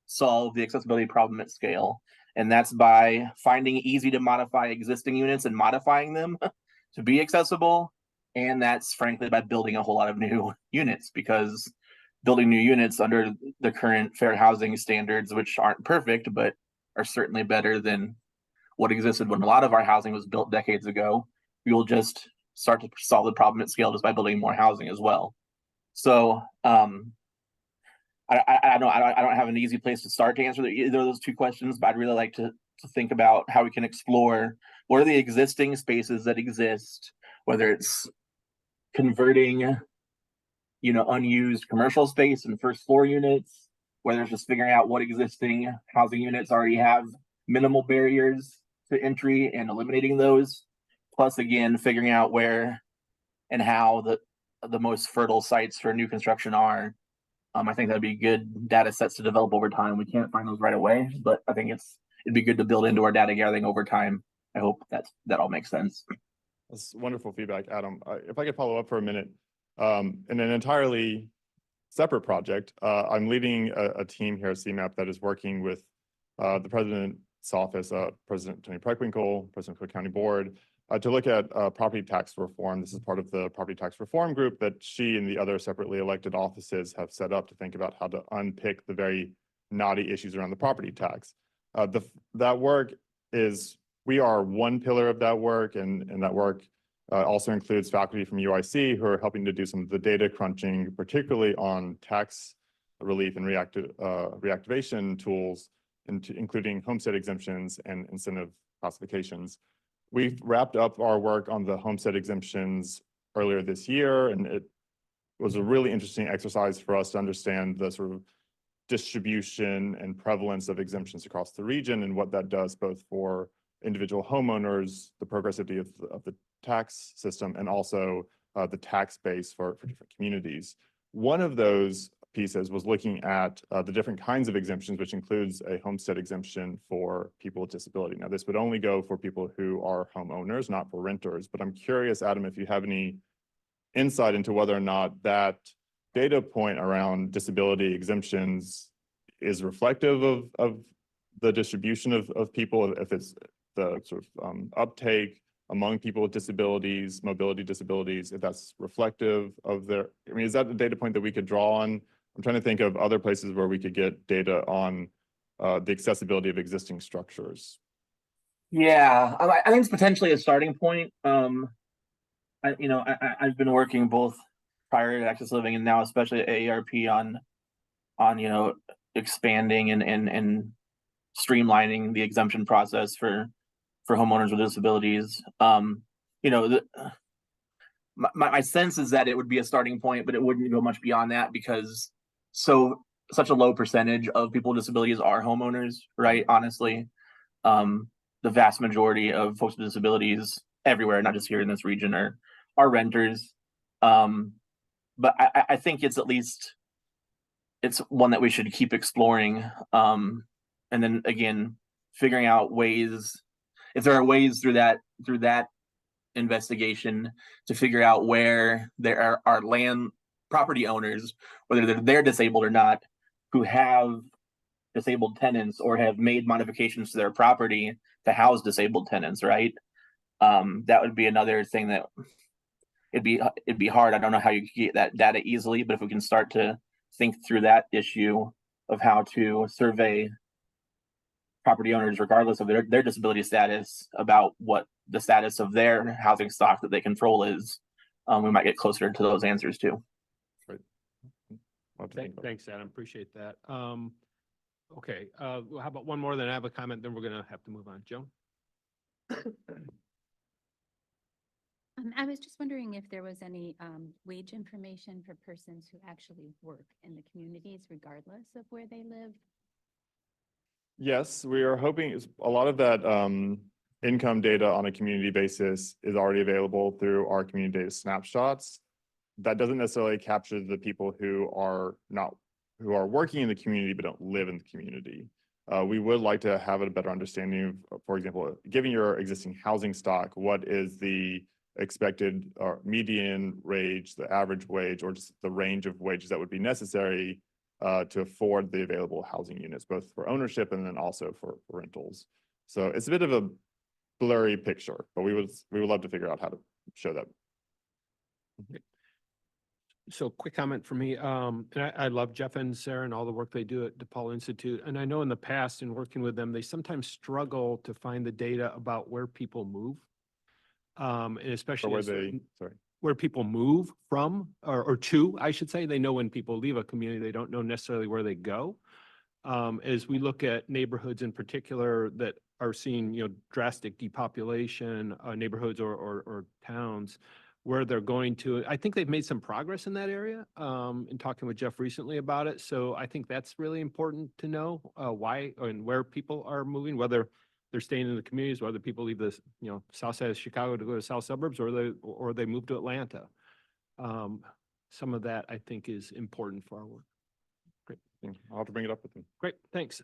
solve the accessibility problem at scale. And that's by finding easy to modify existing units and modifying them to be accessible. And that's frankly by building a whole lot of new units, because building new units under the current fair housing standards, which aren't perfect, but are certainly better than what existed when a lot of our housing was built decades ago, we will just start to solve the problem at scale just by building more housing as well. So I don't have an easy place to start to answer either of those two questions, but I'd really like to think about how we can explore what are the existing spaces that exist, whether it's converting, you know, unused commercial space and first floor units, whether it's just figuring out what existing housing units already have minimal barriers to entry and eliminating those, plus again figuring out where and how the most fertile sites for new construction are. I think that'd be good data sets to develop over time. We can't find those right away, but I think it'd be good to build into our data gathering over time. I hope that all makes sense. That's wonderful feedback, Adam. If I could follow up for a minute, in an entirely separate project, I'm leading a team here at CMAP that is working with the President's office, President Tony Preckwinkle, President Cook County Board, to look at property tax reform. This is part of the property tax reform group that she and the other separately elected offices have set up to think about how to unpick the very knotty issues around the property tax. That work is, we are one pillar of that work, and that work also includes faculty from UIC who are helping to do some of the data crunching, particularly on tax relief and reactivation tools, including homestead exemptions and incentive classifications. We've wrapped up our work on the homestead exemptions earlier this year, and it was a really interesting exercise for us to understand the sort of distribution and prevalence of exemptions across the region and what that does both for individual homeowners, the progressivity of the tax system, and also the tax base for different communities. One of those pieces was looking at the different kinds of exemptions, which includes a homestead exemption for people with disability. Now, this would only go for people who are homeowners, not for renters. But I'm curious, Adam, if you have any insight into whether or not that data point around disability exemptions is reflective of the distribution of people, if it's the sort of uptake among people with disabilities, mobility disabilities, if that's reflective of their, I mean, is that a data point that we could draw on? I'm trying to think of other places where we could get data on the accessibility of existing structures. Yeah, I think it's potentially a starting point. I've been working both prior to Access Living and now especially at AARP on you know, expanding and streamlining the exemption process for homeowners with disabilities. You know, my sense is that it would be a starting point, but it wouldn't go much beyond that because such a low percentage of people with disabilities are homeowners, right? Honestly, the vast majority of folks with disabilities everywhere, not just here in this region, are renters. But I think it's one that we should keep exploring. And then again, figuring out ways, if there are ways through that investigation to figure out where there are land property owners, whether they're disabled or not, who have disabled tenants or have made modifications to their property to house disabled tenants, right? That would be another thing that it'd be hard. I don't know how you could get that data easily, but if we can start to think through that issue of how to survey property owners, regardless of their disability status, about what the status of their housing stock that they control is, we might get closer to those answers too. Right. Thanks, Adam. Appreciate that. Okay, how about one more, then I have a comment, then we're gonna have to move on. Joan? I was just wondering if there was any wage information for persons who actually work in the communities regardless of where they live. Yes, we are hoping a lot of that income data on a community basis is already available through our community data snapshots. That doesn't necessarily capture the people who are working in the community but don't live in the community. We would like to have a better understanding of, for example, given your existing housing stock, what is the expected or median wage, the average wage, or just the range of wages that would be necessary to afford the available housing units, both for ownership and then also for rentals. So it's a bit of a blurry picture, but we would love to figure out how to show that. So quick comment for me, and I love Jeff and Sarah and all the work they do at DePaul Institute. And I know in the past in working with them, they sometimes struggle to find the data about where people move. And Or especially where in certain- sorry. where people move from or to, I should say. They know when people leave a community, they don't know necessarily where they go. As we look at neighborhoods in particular that are seeing, drastic depopulation, neighborhoods or towns where they're going to, I think they've made some progress in that area, in talking with Jeff recently about it. So I think that's really important to know, why and where people are moving, whether they're staying in the communities, whether people leave the, south side of Chicago to go to south suburbs or they move to Atlanta. Some of that I think is important for our work. I'll have to bring it up with them. Great, thanks.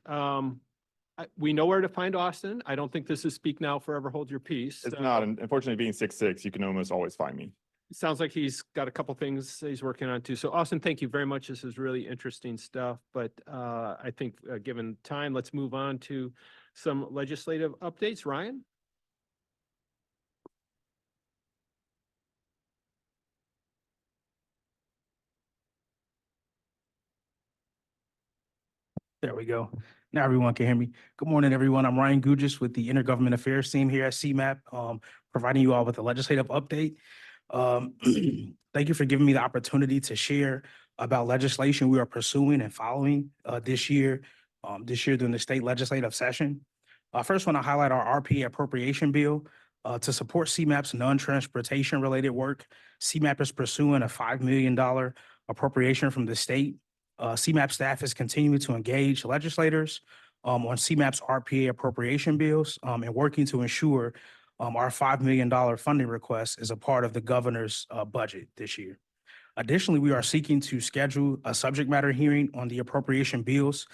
We know where to find Austin. I don't think this is speak now, forever hold your peace. It's So not, and unfortunately, being 6'6", you can almost always find me. it sounds like he's got a couple things he's working on too. So Austin, thank you very much. This is really interesting stuff. But I think given time, let's move on to some legislative updates. Ryan? There we go. Now everyone can hear me. Good morning, everyone. I'm Ryan Gugis with the Intergovernment Affairs team here at CMAP, providing you all with a legislative update. Thank you for giving me the opportunity to share about legislation we are pursuing and following this year during the state legislative session. First, want to highlight our RPA appropriation bill. To support CMAP's non-transportation related work, CMAP is pursuing a $5 million appropriation from the state. CMAP staff is continuing to engage legislators on CMAP's RPA appropriation bills and working to ensure our $5 million funding request is a part of the governor's budget this year. Additionally, we are seeking to schedule a subject matter hearing on the appropriation bills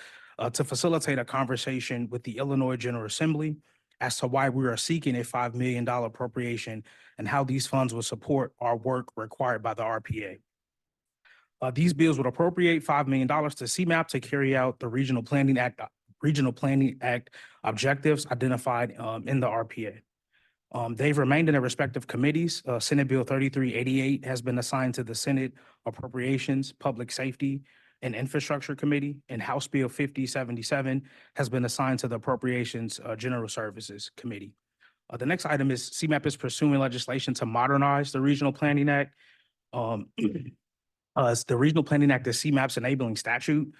to facilitate a conversation with the Illinois General Assembly as to why we are seeking a $5 million appropriation and how these funds will support our work required by the RPA. These bills would appropriate $5 million to CMAP to carry out the Regional Planning Act objectives identified in the RPA. They've remained in their respective committees. Senate Bill 3388 has been assigned to the Senate Appropriations, Public Safety, and Infrastructure Committee, and House Bill 5077 has been assigned to the Appropriations General Services Committee. The next item is CMAP is pursuing legislation to modernize the Regional Planning Act. The Regional Planning Act is CMAP's enabling statute.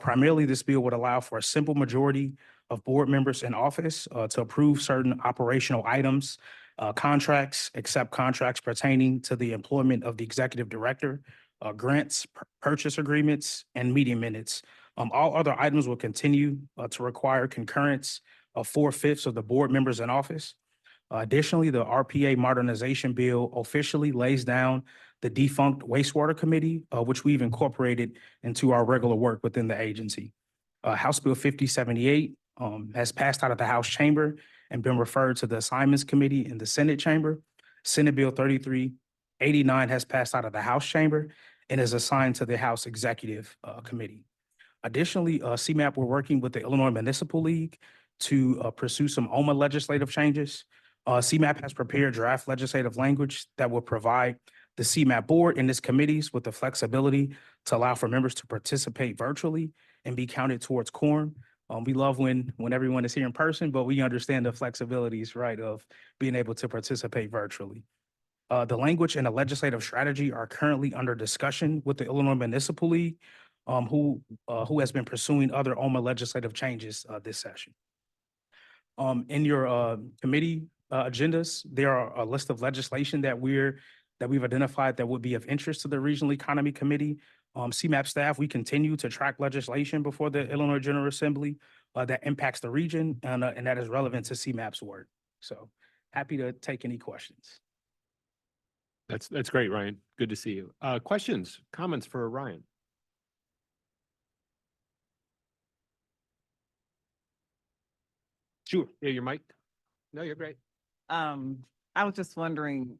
Primarily, this bill would allow for a simple majority of board members in office to approve certain operational items, contracts, except contracts pertaining to the employment of the executive director, grants, purchase agreements, and meeting minutes. All other items will continue to require concurrence of 4/5 of the board members in office. Additionally, the RPA modernization bill officially lays down the defunct wastewater committee, which we've incorporated into our regular work within the agency. House Bill 5078 has passed out of the House chamber and been referred to the assignments committee in the Senate chamber. Senate Bill 3389 has passed out of the House chamber and is assigned to the House Executive Committee. Additionally, CMAP, we're working with the Illinois Municipal League to pursue some OMA legislative changes. CMAP has prepared draft legislative language that will provide the CMAP board and its committees with the flexibility to allow for members to participate virtually and be counted towards quorum. We love when everyone is here in person, but we understand the flexibilities, right, of being able to participate virtually. The language and the legislative strategy are currently under discussion with the Illinois Municipal League, who has been pursuing other OMA legislative changes this session. In your committee agendas, there are a list of legislation that we've identified that would be of interest to the Regional Economy Committee. CMAP staff, we continue to track legislation before the Illinois General Assembly that impacts the region and that is relevant to CMAP's work. So happy to take any questions. That's great, Ryan. Good to see you. Questions, comments for Ryan? Sure. Yeah, your mic. No, you're great. I was just wondering,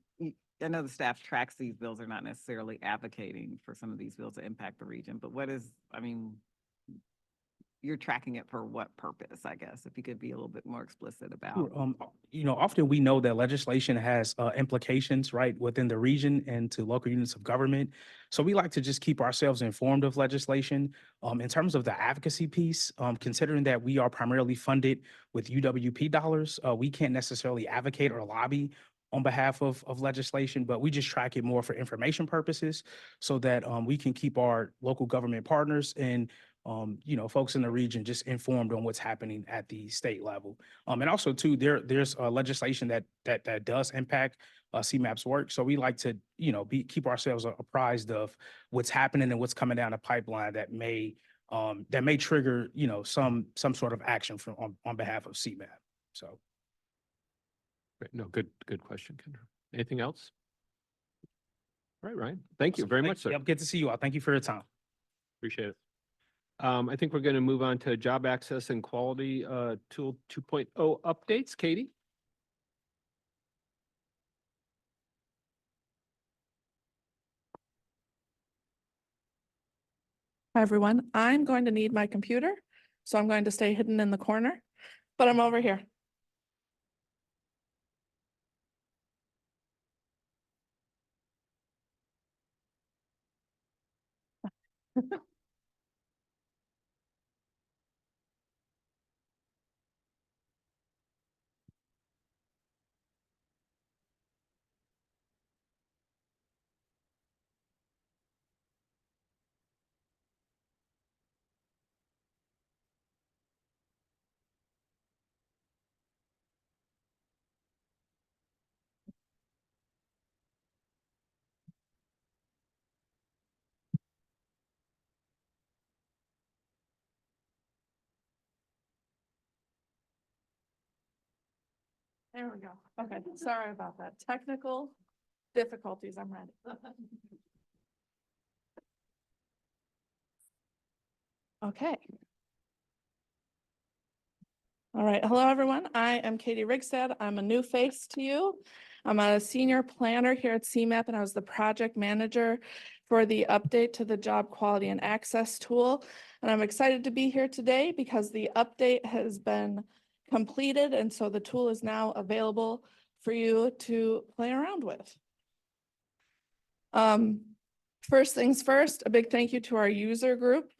I know the staff tracks these bills, are not necessarily advocating for some of these bills to impact the region, but what is, I mean, you're tracking it for what purpose, I guess, if you could be a little bit more explicit about. Often we know that legislation has implications, right, within the region and to local units of government. So we like to just keep ourselves informed of legislation. In terms of the advocacy piece, considering that we are primarily funded with UWP dollars, we can't necessarily advocate or lobby on behalf of legislation, but we just track it more for information purposes so that we can keep our local government partners and folks in the region just informed on what's happening at the state level. And also too, there's legislation that does impact CMAP's work. So we like to, keep ourselves apprised of what's happening and what's coming down the pipeline that may trigger, some sort of action on behalf of CMAP. So. Great. No, good question, Kendra. Anything else? All right, Ryan. Thank you very much, sir. Yep, good to see you all. Thank you for your time. Appreciate it. I think we're going to move on to Job Access and Quality Tool 2.0 updates. Katie? Hi, everyone. I'm going to need my computer, so I'm going to stay hidden in the corner, but I'm over here. There we go. Okay, sorry about that. Technical difficulties, I'm ready. Okay. All right. Hello, everyone. I am Katie Rigstad. I'm a new face to you. I'm a senior planner here at CMAP, and I was the project manager for the update to the Job Quality and Access tool. And I'm excited to be here today because the update has been completed, and so the tool is now available for you to play around with. First things first, a big thank you to our user group,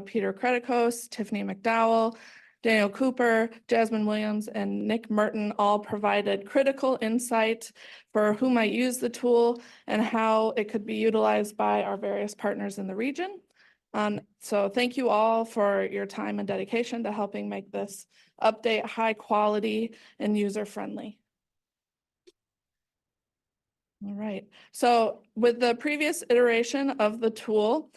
Peter Credicos, Tiffany McDowell, Daniel Cooper, Jasmine Williams, and Nick Merton all provided critical insight for who might use the tool and how it could be utilized by our various partners in the region. So thank you all for your time and dedication to helping make this update high quality and user-friendly. All right, so with the previous iteration of the tool,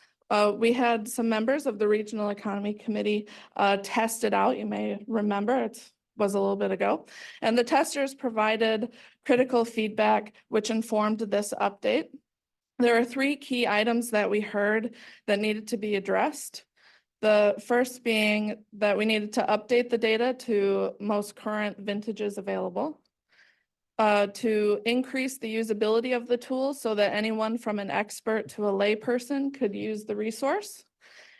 we had some members of the Regional Economy Committee test it out. You may remember it was a little bit ago. And the testers provided critical feedback, which informed this update. There are 3 key items that we heard that needed to be addressed. The first being that we needed to update the data to most current vintages available. To increase the usability of the tool so that anyone from an expert to a layperson could use the resource,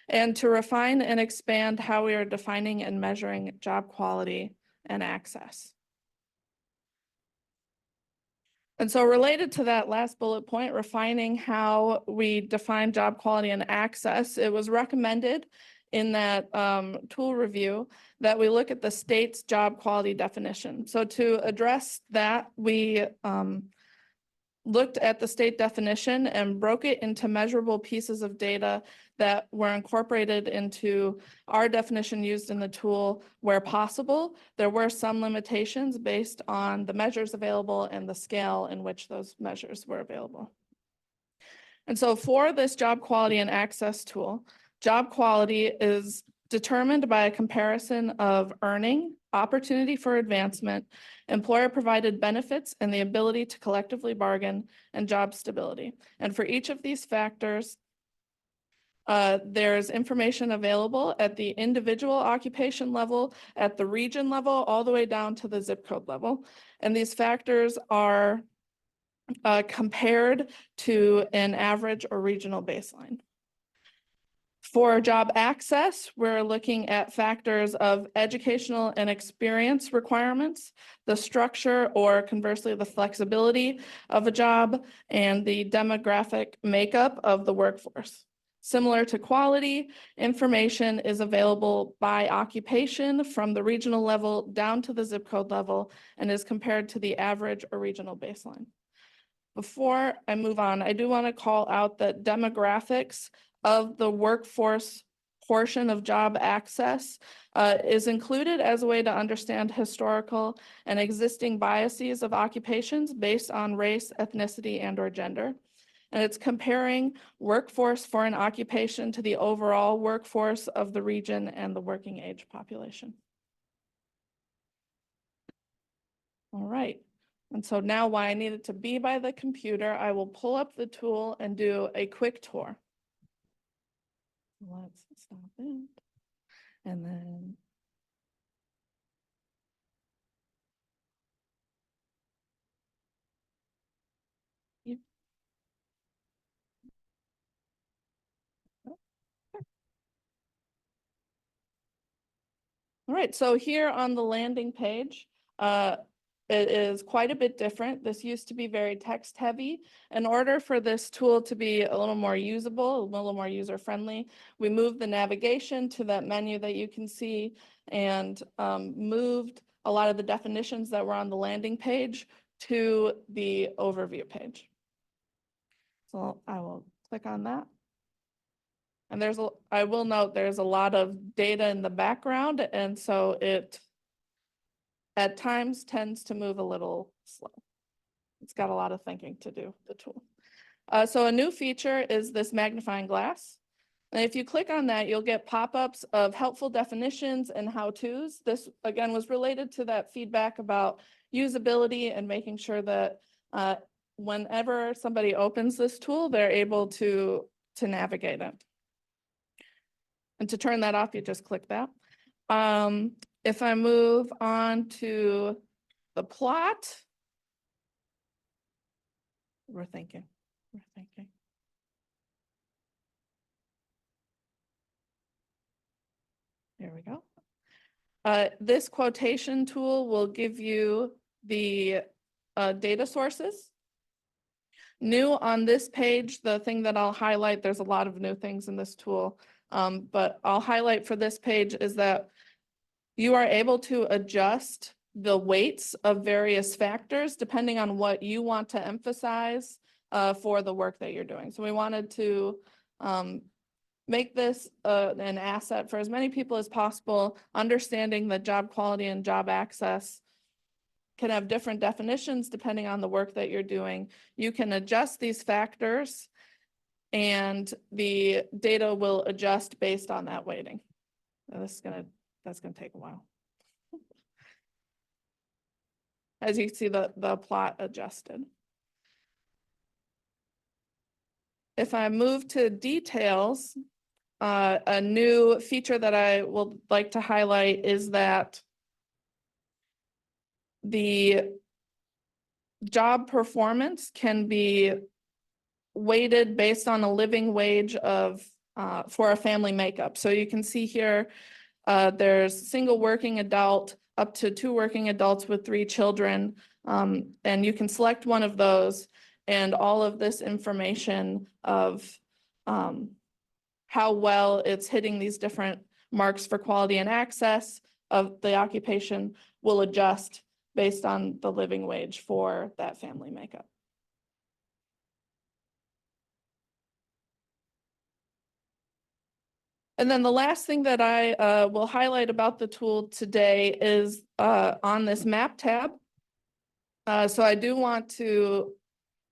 and to refine and expand how we are defining and measuring job quality and access. And so related to that last bullet point, refining how we define job quality and access, it was recommended in that tool review that we look at the state's job quality definition. So to address that, we looked at the state definition and broke it into measurable pieces of data that were incorporated into our definition used in the tool where possible. There were some limitations based on the measures available and the scale in which those measures were available. And so for this job quality and access tool, job quality is determined by a comparison of earning, opportunity for advancement, employer-provided benefits, and the ability to collectively bargain, and job stability. And for each of these factors, there's information available at the individual occupation level, at the region level, all the way down to the zip code level. And these factors are compared to an average or regional baseline. For job access, we're looking at factors of educational and experience requirements, the structure or conversely the flexibility of a job, and the demographic makeup of the workforce. Similar to quality, information is available by occupation from the regional level down to the zip code level and is compared to the average or regional baseline. Before I move on, I do want to call out that demographics of the workforce portion of job access is included as a way to understand historical and existing biases of occupations based on race, ethnicity, and/or gender. And it's comparing workforce for an occupation to the overall workforce of the region and the working age population. All right. And so now while I needed to be by the computer, I will pull up the tool and do a quick tour. Let's stop it. And then yep. All right, so here on the landing page, it is quite a bit different. This used to be very text heavy. In order for this tool to be a little more usable, a little more user friendly, we moved the navigation to that menu that you can see and moved a lot of the definitions that were on the landing page to the overview page. So I will click on that. And I will note there's a lot of data in the background, and so it at times tends to move a little slow. It's got a lot of thinking to do, the tool. So a new feature is this magnifying glass. And if you click on that, you'll get pop-ups of helpful definitions and how-tos. This, again, was related to that feedback about usability and making sure that whenever somebody opens this tool, they're able to navigate it. And to turn that off, you just click that. If I move on to the plot, we're thinking. There we go. This quotation tool will give you the data sources. New on this page, the thing that I'll highlight, there's a lot of new things in this tool, but I'll highlight for this page is that you are able to adjust the weights of various factors depending on what you want to emphasize for the work that you're doing. So we wanted to make this an asset for as many people as possible, understanding that job quality and job access can have different definitions depending on the work that you're doing. You can adjust these factors and the data will adjust based on that weighting. Now that's gonna take a while. As you can see, the plot adjusted. If I move to details, a new feature that I would like to highlight is that the job performance can be weighted based on a living wage of for a family makeup. So you can see here, there's single working adult up to 2 working adults with 3 children. And you can select one of those and all of this information of how well it's hitting these different marks for quality and access of the occupation will adjust based on the living wage for that family makeup. And then the last thing that I will highlight about the tool today is on this map tab. So I do want to,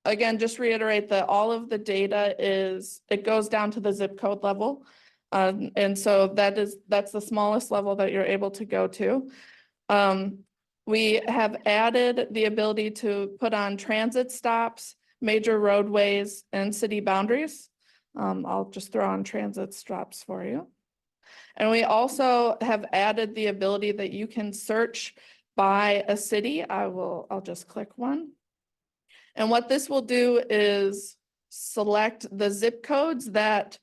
again, just reiterate that all of the data it goes down to the zip code level. And so that's the smallest level that you're able to go to. We have added the ability to put on transit stops, major roadways, and city boundaries. I'll just throw on transit stops for you. And we also have added the ability that you can search by a city. I'll just click one. And what this will do is select the zip codes that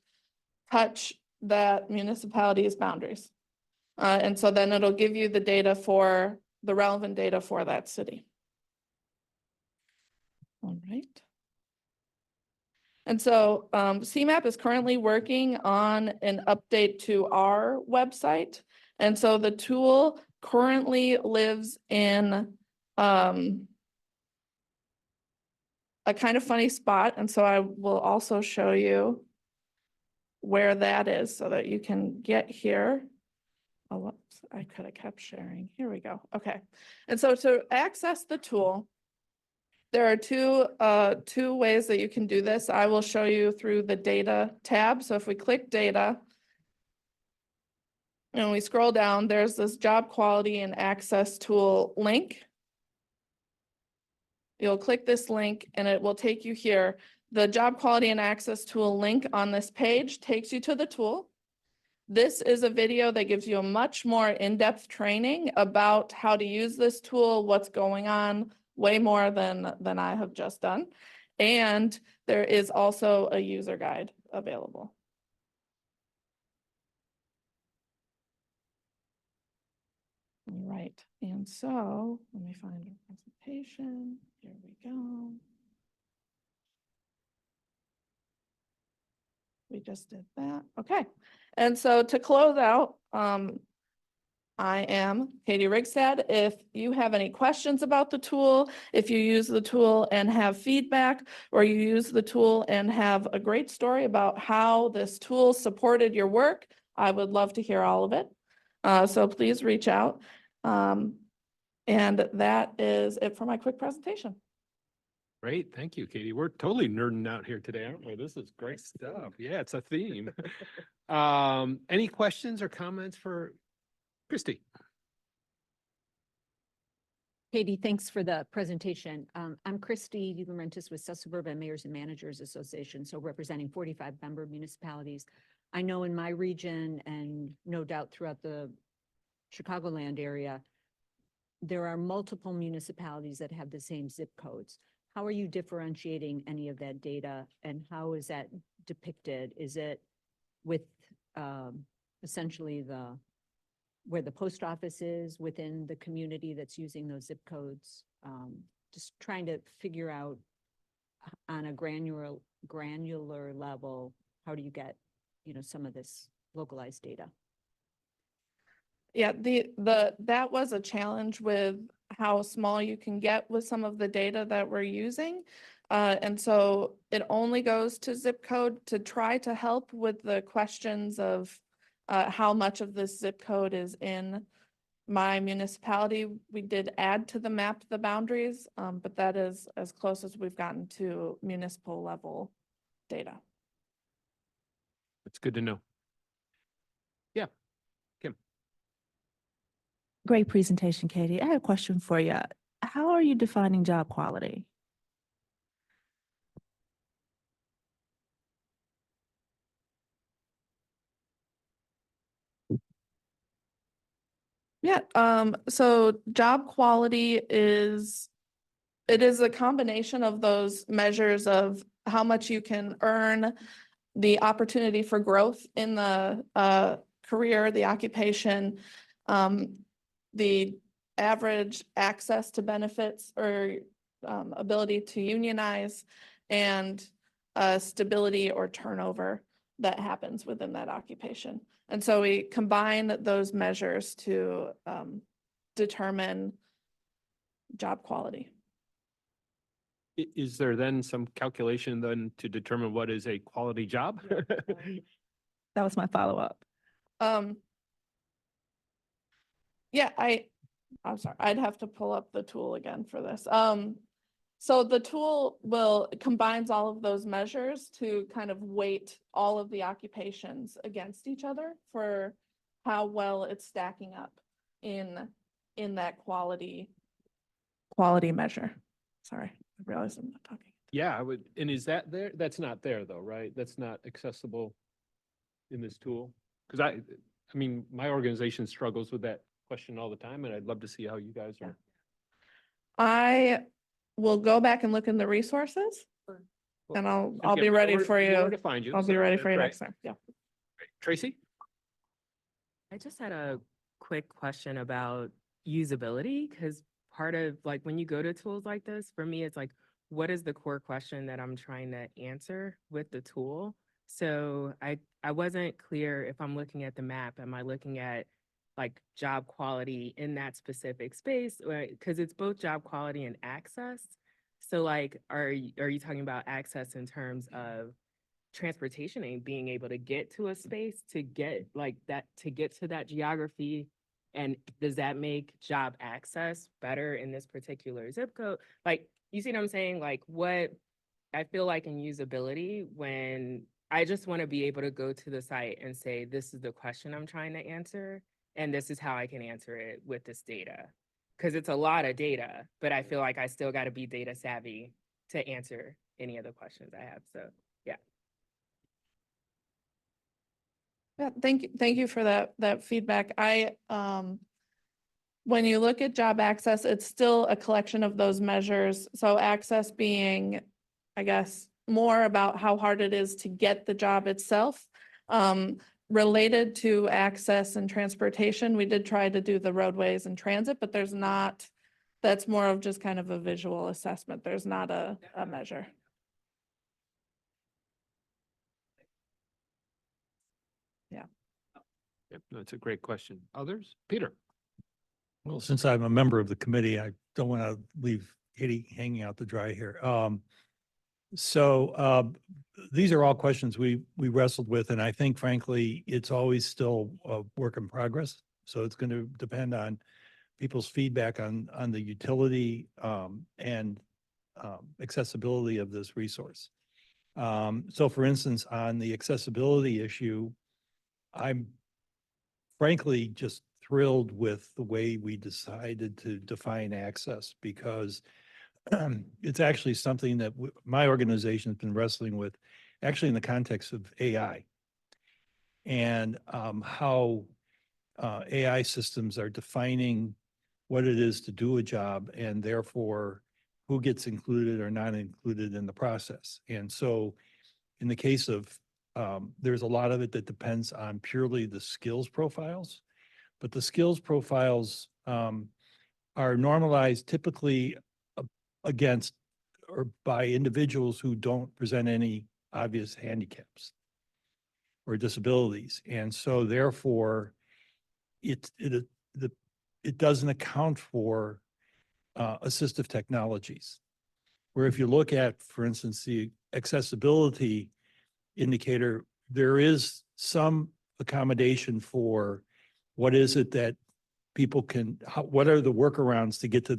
touch that municipality's boundaries. And so then it'll give you the data for the relevant data for that city. All right. And so CMAP is currently working on an update to our website. And so the tool currently lives in a kind of funny spot. And so I will also show you where that is so that you can get here. Oh, whoops, I could have kept sharing. Here we go. Okay. And so to access the tool, there are two ways that you can do this. I will show you through the data tab. So if we click data and we scroll down, there's this job quality and access tool link. You'll click this link and it will take you here. The job quality and access tool link on this page takes you to the tool. This is a video that gives you a much more in-depth training about how to use this tool, what's going on, way more than I have just done. And there is also a user guide available. All right, and so let me find our presentation. Here we go. We just did that. Okay. And so to close out, I am Katie Rigstad. If you have any questions about the tool, if you use the tool and have feedback, or you use the tool and have a great story about how this tool supported your work, I would love to hear all of it. So please reach out. And that is it for my quick presentation. Great, thank you, Katie. We're totally nerding out here today, aren't we? This is great stuff. Yeah, it's a theme. Any questions or comments for Christy? Katie, thanks for the presentation. I'm Christy DiLaurentis with South Suburban Mayors and Managers Association, so representing 45 member municipalities. I know in my region and no doubt throughout the Chicagoland area, there are multiple municipalities that have the same zip codes. How are you differentiating any of that data and how is that depicted? Is it with essentially where the post office is within the community that's using those zip codes? Just trying to figure out on a granular level, how do you get, some of this localized data? Yeah, that was a challenge with how small you can get with some of the data that we're using. And so it only goes to zip code to try to help with the questions of how much of this zip code is in my municipality. We did add to the map the boundaries, but that is as close as we've gotten to municipal level data. It's good to know. Yeah, Kim. Great presentation, Katie. I have a question for you. How are you defining job quality? Yeah, so job quality is a combination of those measures of how much you can earn, the opportunity for growth in the career, the occupation, the average access to benefits or ability to unionize, and stability or turnover that happens within that occupation. And so we combine those measures to determine job quality. Is there then some calculation then to determine what is a quality job? That was my follow-up. Yeah, I'm sorry, I'd have to pull up the tool again for this. So the tool combines all of those measures to kind of weight all of the occupations against each other for how well it's stacking up in that quality measure. Sorry, I realized I'm not talking. Yeah, I would, and is that there? That's not there though, right? That's not accessible in this tool? Because I mean, my organization struggles with that question all the time and I'd love to see how you guys are. we'll go back and look in the resources and I'll be ready for Know where you. to find you. I'll be so ready that's for you great. next time. Yeah. Tracy? I just had a quick question about usability, because part of like when you go to tools like this, for me, it's like, what is the core question that I'm trying to answer with the tool? So I wasn't clear if I'm looking at the map, am I looking at like job quality in that specific space? Because it's both job quality and access. So like, are you talking about access in terms of transportation and being able to get to a space to get like that, to get to that geography? And does that make job access better in this particular zip code? Like, you see what I'm saying? Like what I feel like in usability, when I just want to be able to go to the site and say, this is the question I'm trying to answer, and this is how I can answer it with this data. Because it's a lot of data, but I feel like I still got to be data savvy to answer any of the questions I have. So, yeah. Yeah, thank you for that feedback. When you look at job access, it's still a collection of those measures. So access being, I guess, more about how hard it is to get the job itself. Related to access and transportation, we did try to do the roadways and transit, but there's not, that's more of just kind of a visual assessment. There's not a measure. Yeah. Yep, that's a great question. Others? Peter? Well, since I'm a member of the committee, I don't want to leave Katie hanging out to dry here. These are all questions we wrestled with, and I think frankly, it's always still a work in progress. So it's going to depend on people's feedback on the utility and accessibility of this resource. So for instance, on the accessibility issue, I'm frankly just thrilled with the way we decided to define access, because it's actually something that my organization has been wrestling with, actually in the context of AI, and how AI systems are defining what it is to do a job, and therefore who gets included or not included in the process. And so in the case of, there's a lot of it that depends on purely the skills profiles, but the skills profiles are normalized typically against or by individuals who don't present any obvious handicaps or disabilities. And so therefore, it doesn't account for assistive technologies. Where if you look at, for instance, the accessibility indicator, there is some accommodation for what is it that people can, what are the workarounds to get to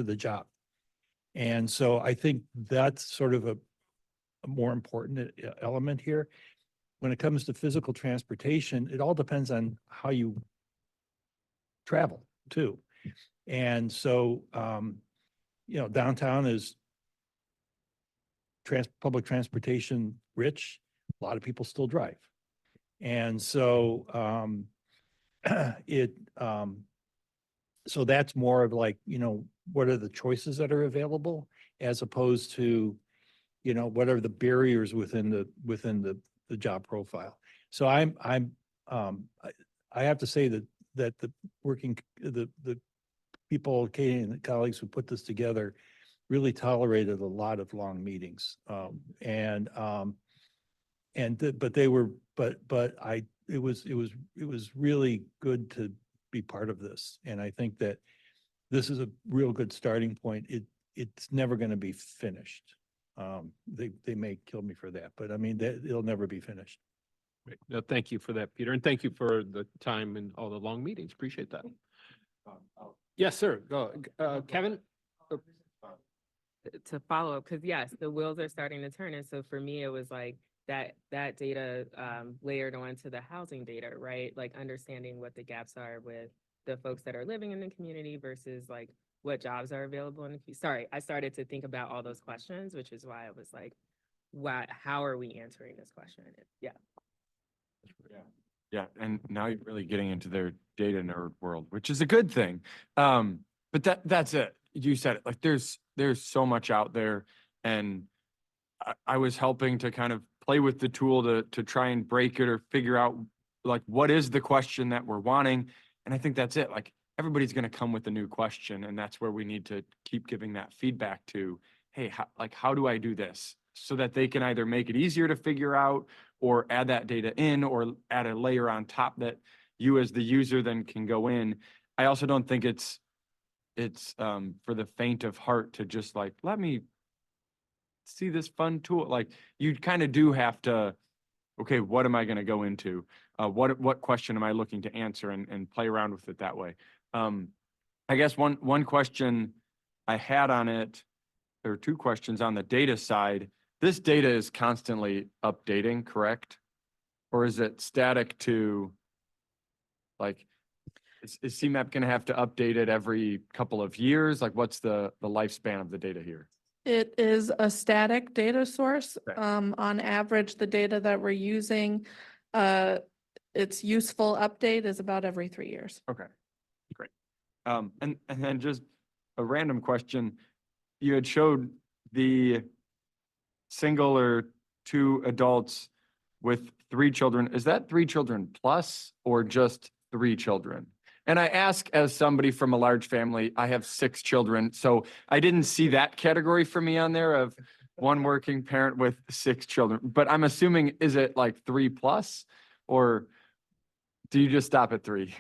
the job. And so I think that's sort of a more important element here. When it comes to physical transportation, it all depends on how you travel too. And so, downtown is public transportation rich. A lot of people still drive. And so, so that's more of like, what are the choices that are available, as opposed to, what are the barriers within the job profile. So I have to say that the people, Katie and the colleagues who put this together, really tolerated a lot of long meetings. It was really good to be part of this. And I think that this is a real good starting point. It's never going to be finished. They may kill me for that, but I mean, it'll never be finished. Great. No, thank you for that, Peter. And thank you for the time and all the long meetings. Appreciate that. Yes, sir. Go, Kevin. To follow up, because yes, the wheels are starting to turn. And so for me, it was like that data layered onto the housing data, right? Like understanding what the gaps are with the folks that are living in the community versus like what jobs are available in the community. Sorry, I started to think about all those questions, which is why I was like, how are we answering this question? Yeah. Yeah, and now you're really getting into their data nerd world, which is a good thing. But that's it. you said it, like there's so much out there, and I was helping to kind of play with the tool to try and break it or figure out like what is the question that we're wanting. And I think that's it. Like everybody's going to come with a new question, and that's where we need to keep giving that feedback to, hey, how do I do this? So that they can either make it easier to figure out or add that data in or add a layer on top that you as the user then can go in. I also don't think it's for the faint of heart to just like, let me see this fun tool. Like you kind of do have to, okay, what am I going to go into? What question am I looking to answer and play around with it that way? I guess one question I had on it, there are two questions on the data side. This data is constantly updating, correct? Or is it static to like, is CMAP going to have to update it every couple of years? Like what's the lifespan of the data here? It is a static data source. Okay. On average, the data that we're using, its useful update is about every 3 years. Okay, great. And then just a random question. You had showed the single or two adults with 3 children. Is that 3 children plus or just 3 children? And I ask as somebody from a large family, I have 6 children, so I didn't see that category for me on there of one working parent with 6 children. But I'm assuming, is it like 3 plus, or do you just stop at 3?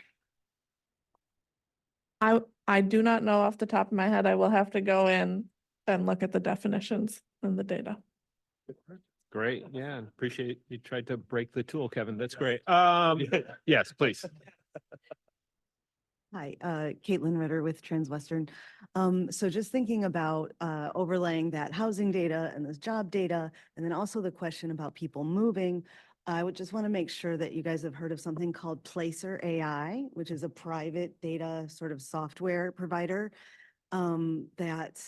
I do not know off the top of my head. I will have to go in and look at the definitions and the data. Great. Yeah. Appreciate you tried to break the tool, Kevin. That's great. Yes, please. Hi, Caitlin Ritter with Transwestern. So just thinking about overlaying that housing data and this job data, and then also the question about people moving, I would just want to make sure that you guys have heard of something called Placer AI, which is a private data sort of software provider that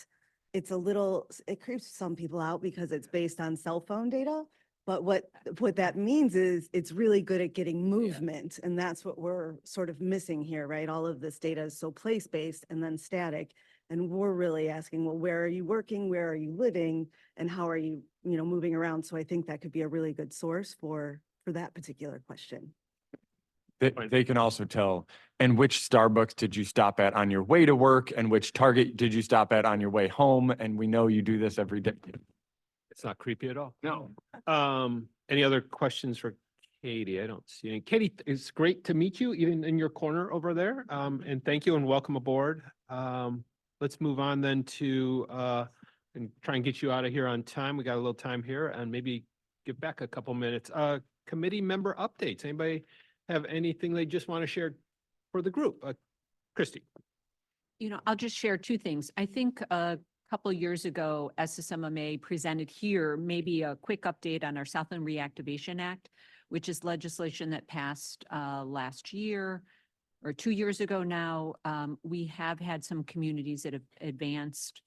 it creeps some people out because it's based on cell phone data. But what that means is it's really good at getting movement. And that's what we're sort of missing here, right? All of this data is so place-based and then static. And we're really asking, well, where are you working? Where are you living? And how are you, moving around? So I think that could be a really good source for that particular question. They can also tell, and which Starbucks did you stop at on your way to work, and which Target did you stop at on your way home? And we know you do this every day. It's not creepy at all. No. Any other questions for Katie? I don't see any. Katie, it's great to meet you, even in your corner over there. And thank you and welcome aboard. Let's move on then to and try and get you out of here on time. We got a little time here, and maybe give back a couple minutes. Committee member updates. Anybody have anything they just want to share for the group? Christy. I'll just share 2 things. I think a couple years ago, SSMMA presented here maybe a quick update on our Southland Reactivation Act, which is legislation that passed last year or 2 years ago now. We have had some communities that have advanced.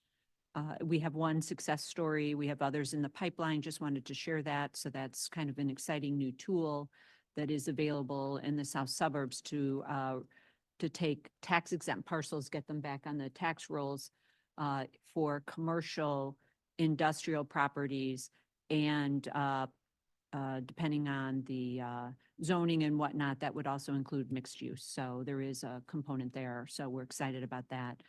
We have one success story. We have others in the pipeline. Just wanted to share that. So that's kind of an exciting new tool that is available in the south suburbs to take tax exempt parcels, get them back on the tax rolls for commercial, industrial properties, and depending on the zoning and whatnot, that would also include mixed use. So there is a component there. So we're excited about that.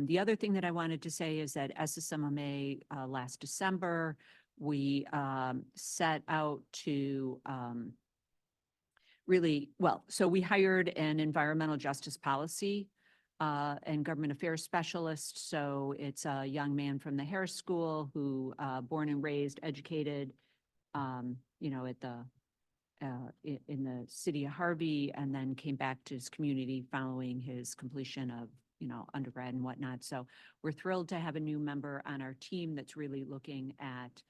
The other thing that I wanted to say is that SSMMA last December, we set out to so we hired an environmental justice policy and government affairs specialist. So it's a young man from the Harris School who born and raised, educated, at in the city of Harvey, and then came back to his community following his completion of undergrad and whatnot. So we're thrilled to have a new member on our team that's really looking at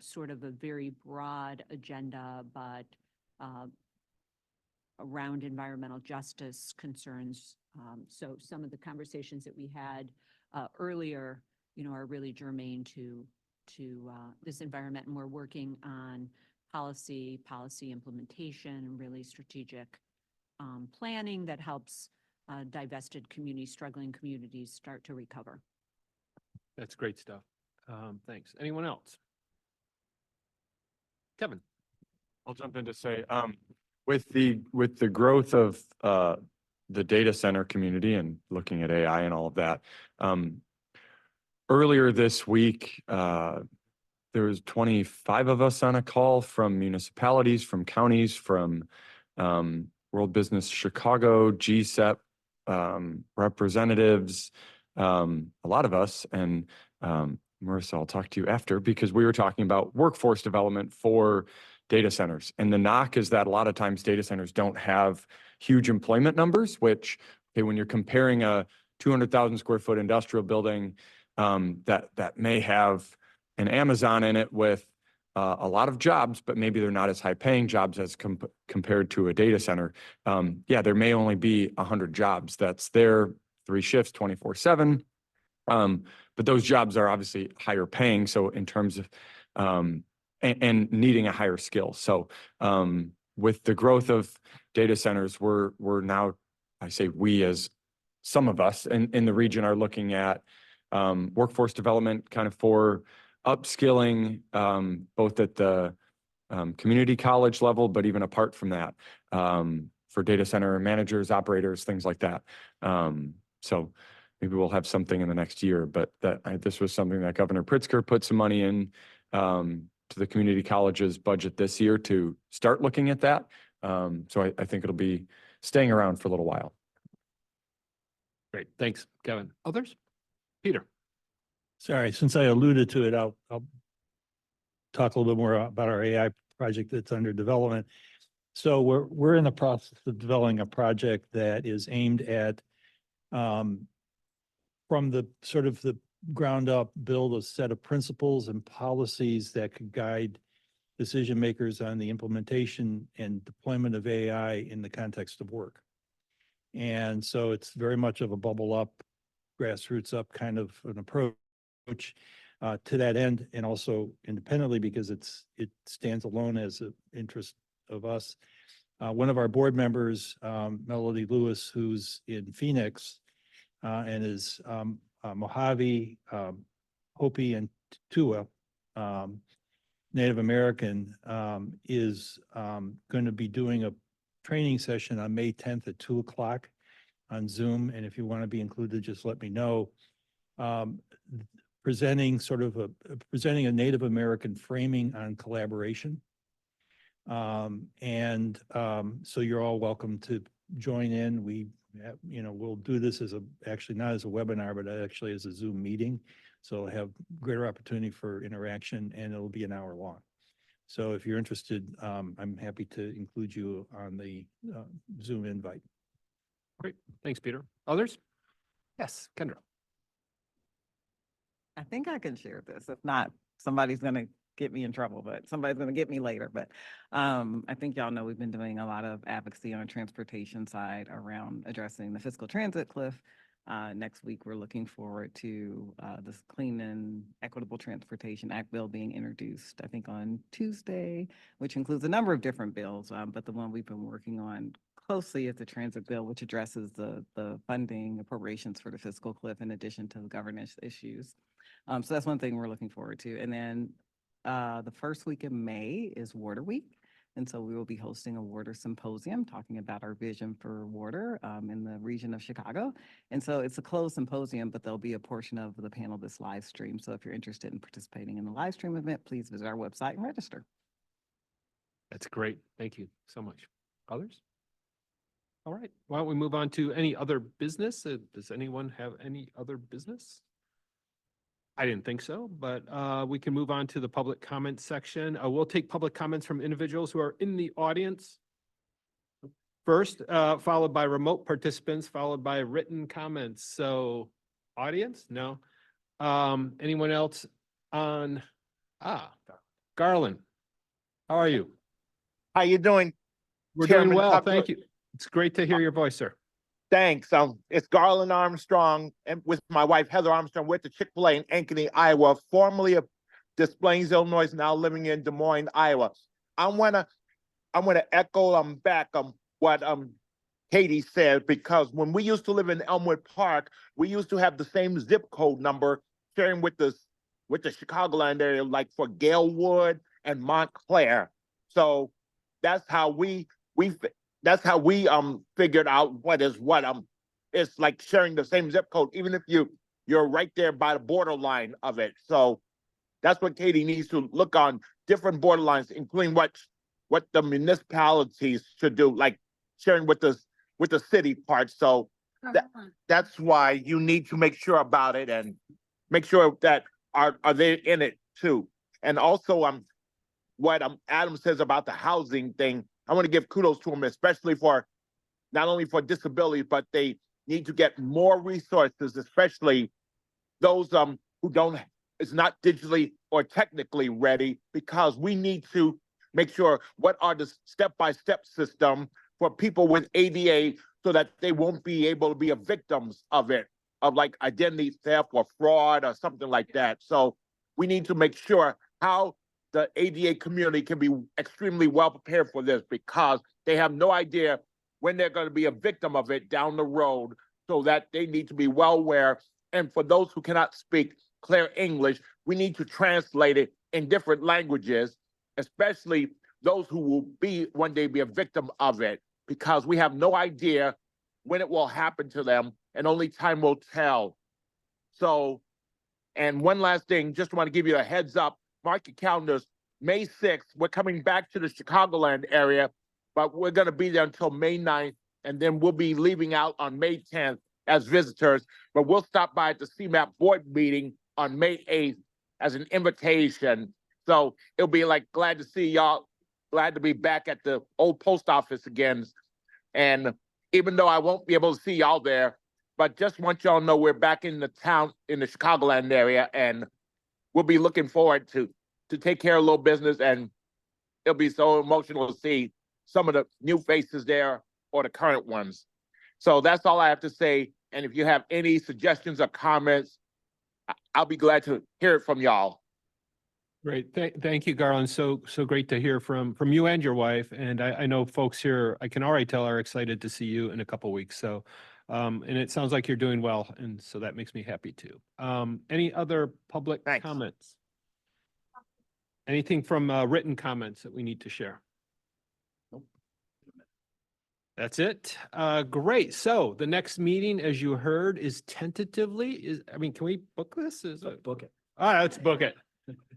sort of a very broad agenda, but around environmental justice concerns. So some of the conversations that we had earlier, are really germane to this environment, and we're working on policy implementation, and really strategic planning that helps divested communities, struggling communities start to recover. That's great stuff. Thanks. Anyone else? Kevin? I'll jump in to say, with the growth of the data center community and looking at AI and all of that, earlier this week, there was 25 of us on a call from municipalities, from counties, from World Business Chicago, GSEP representatives, a lot of us. And Marissa, I'll talk to you after, because we were talking about workforce development for data centers. And the knock is that a lot of times data centers don't have huge employment numbers, which, okay, when you're comparing a 200,000 square foot industrial building that may have an Amazon in it with a lot of jobs, but maybe they're not as high paying jobs as compared to a data center. Yeah, there may only be 100 jobs that's there, 3 shifts, 24/7. But those jobs are obviously higher paying. So in terms of, and needing a higher skill. So with the growth of data centers, we're now, I say we as some of us in the region are looking at workforce development kind of for upskilling, both at the community college level, but even apart from that, for data center managers, operators, things like that. So maybe we'll have something in the next year, but this was something that Governor Pritzker put some money in to the community colleges budget this year to start looking at that. So I think it'll be staying around for a little while. Great. Thanks, Kevin. Others? Peter? Sorry, since I alluded to it, I'll talk a little bit more about our AI project that's under development. So we're in the process of developing a project that is aimed at from the sort of the ground up, build a set of principles and policies that could guide decision makers on the implementation and deployment of AI in the context of work. And so it's very much of a bubble up, grassroots up kind of an approach to that end, and also independently because it stands alone as an interest of us. One of our board members, Melody Lewis, who's in Phoenix, and is Mojave, Hopi, and Tua, Native American, is going to be doing a training session on May 10th at 2 o'clock on Zoom. And if you want to be included, just let me know. Presenting a Native American framing on collaboration. So you're all welcome to join in. We'll do this actually not as a webinar, but actually as a Zoom meeting. So it'll have greater opportunity for interaction, and it'll be an hour long. So if you're interested, I'm happy to include you on the Zoom invite. Great. Thanks, Peter. Others? Yes, Kendra. I think I can share this. If not, somebody's going to get me in trouble, but somebody's going to get me later. But I think y'all know we've been doing a lot of advocacy on the transportation side around addressing the fiscal transit cliff. Next week, we're looking forward to this Clean and Equitable Transportation Act bill being introduced, I think on Tuesday, which includes a number of different bills. But the one we've been working on closely is the transit bill, which addresses the funding appropriations for the fiscal cliff in addition to the governance issues. So that's one thing we're looking forward to. And then the first week of May is Water Week. And so we will be hosting a water symposium talking about our vision for water in the region of Chicago. And so it's a closed symposium, but there'll be a portion of the panel that's live stream. So if you're interested in participating in the live stream event, please visit our website and register. That's great. Thank you so much. Others? All right. Why don't we move on to any other business? Does anyone have any other business? I didn't think so, but we can move on to the public comment section. We'll take public comments from individuals who are in the audience first, followed by remote participants, followed by written comments. So audience? No. Anyone else on? Garland, how are you? How you doing? We're doing Chairman well, Tucker? thank you. It's great to hear your voice, sir. Thanks. It's Garland Armstrong and with my wife Heather Armstrong. We're at the Chick-fil-A in Ankeny, Iowa, formerly of Des Plaines, Illinois, now living in Des Moines, Iowa. I wanna echo back what Katie said, because when we used to live in Elmwood Park, we used to have the same zip code number sharing with the Chicagoland area, like for Galewood and Montclair. So that's how we figured out what is what. It's like sharing the same zip code, even if you're right there by the borderline of it. So that's what Katie needs to look on, different borderlines, including what the municipalities should do, like sharing with the city part. So that's why you need to make sure about it and make sure that are they in it too. And also what Adam says about the housing thing, I want to give kudos to him, especially for not only for disabilities, but they need to get more resources, especially those who is not digitally or technically ready, because we need to make sure what are the step-by-step system for people with ADA so that they won't be able to be a victims of it, of like identity theft or fraud or something like that. So we need to make sure how the ADA community can be extremely well prepared for this, because they have no idea when they're going to be a victim of it down the road, so that they need to be well aware. And for those who cannot speak clear English, we need to translate it in different languages, especially those who will one day be a victim of it, because we have no idea when it will happen to them, and only time will tell. So, and one last thing, just want to give you a heads up, mark your calendars, May 6th, we're coming back to the Chicagoland area, but we're going to be there until May 9th, and then we'll be leaving out on May 10th as visitors, but we'll stop by at the CMAP board meeting on May 8th as an invitation. So it'll be like, glad to see y'all, glad to be back at the old post office again. And even though I won't be able to see y'all there, but just want y'all to know we're back in the town, in the Chicagoland area, and we'll be looking forward to take care of a little business, and it'll be so emotional to see some of the new faces there or the current ones. So that's all I have to say. And if you have any suggestions or comments, I'll be glad to hear it from y'all. Great. Thank you, Garland. So great to hear from you and your wife. And I know folks here, I can already tell, are excited to see you in a couple weeks. So, and it sounds like you're doing well. And so that makes me happy too. Any other public comments? Anything from written comments that we need to share? Nope. That's it. Great. So the next meeting, as you heard, is tentatively can we book this? Book it. All right, let's book it.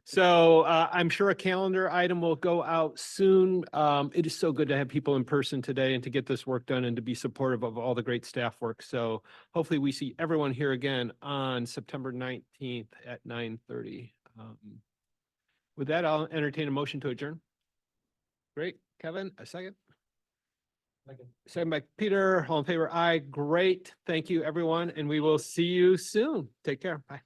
So I'm sure a calendar item will go out soon. It is so good to have people in person today and to get this work done and to be supportive of all the great staff work. So hopefully we see everyone here again on September 19th at 9:30. With that, I'll entertain a motion to adjourn. Great. Kevin, a second? Second by Peter. All in favor? Aye. Great. Thank you, everyone. And we will see you soon. Take care. Bye.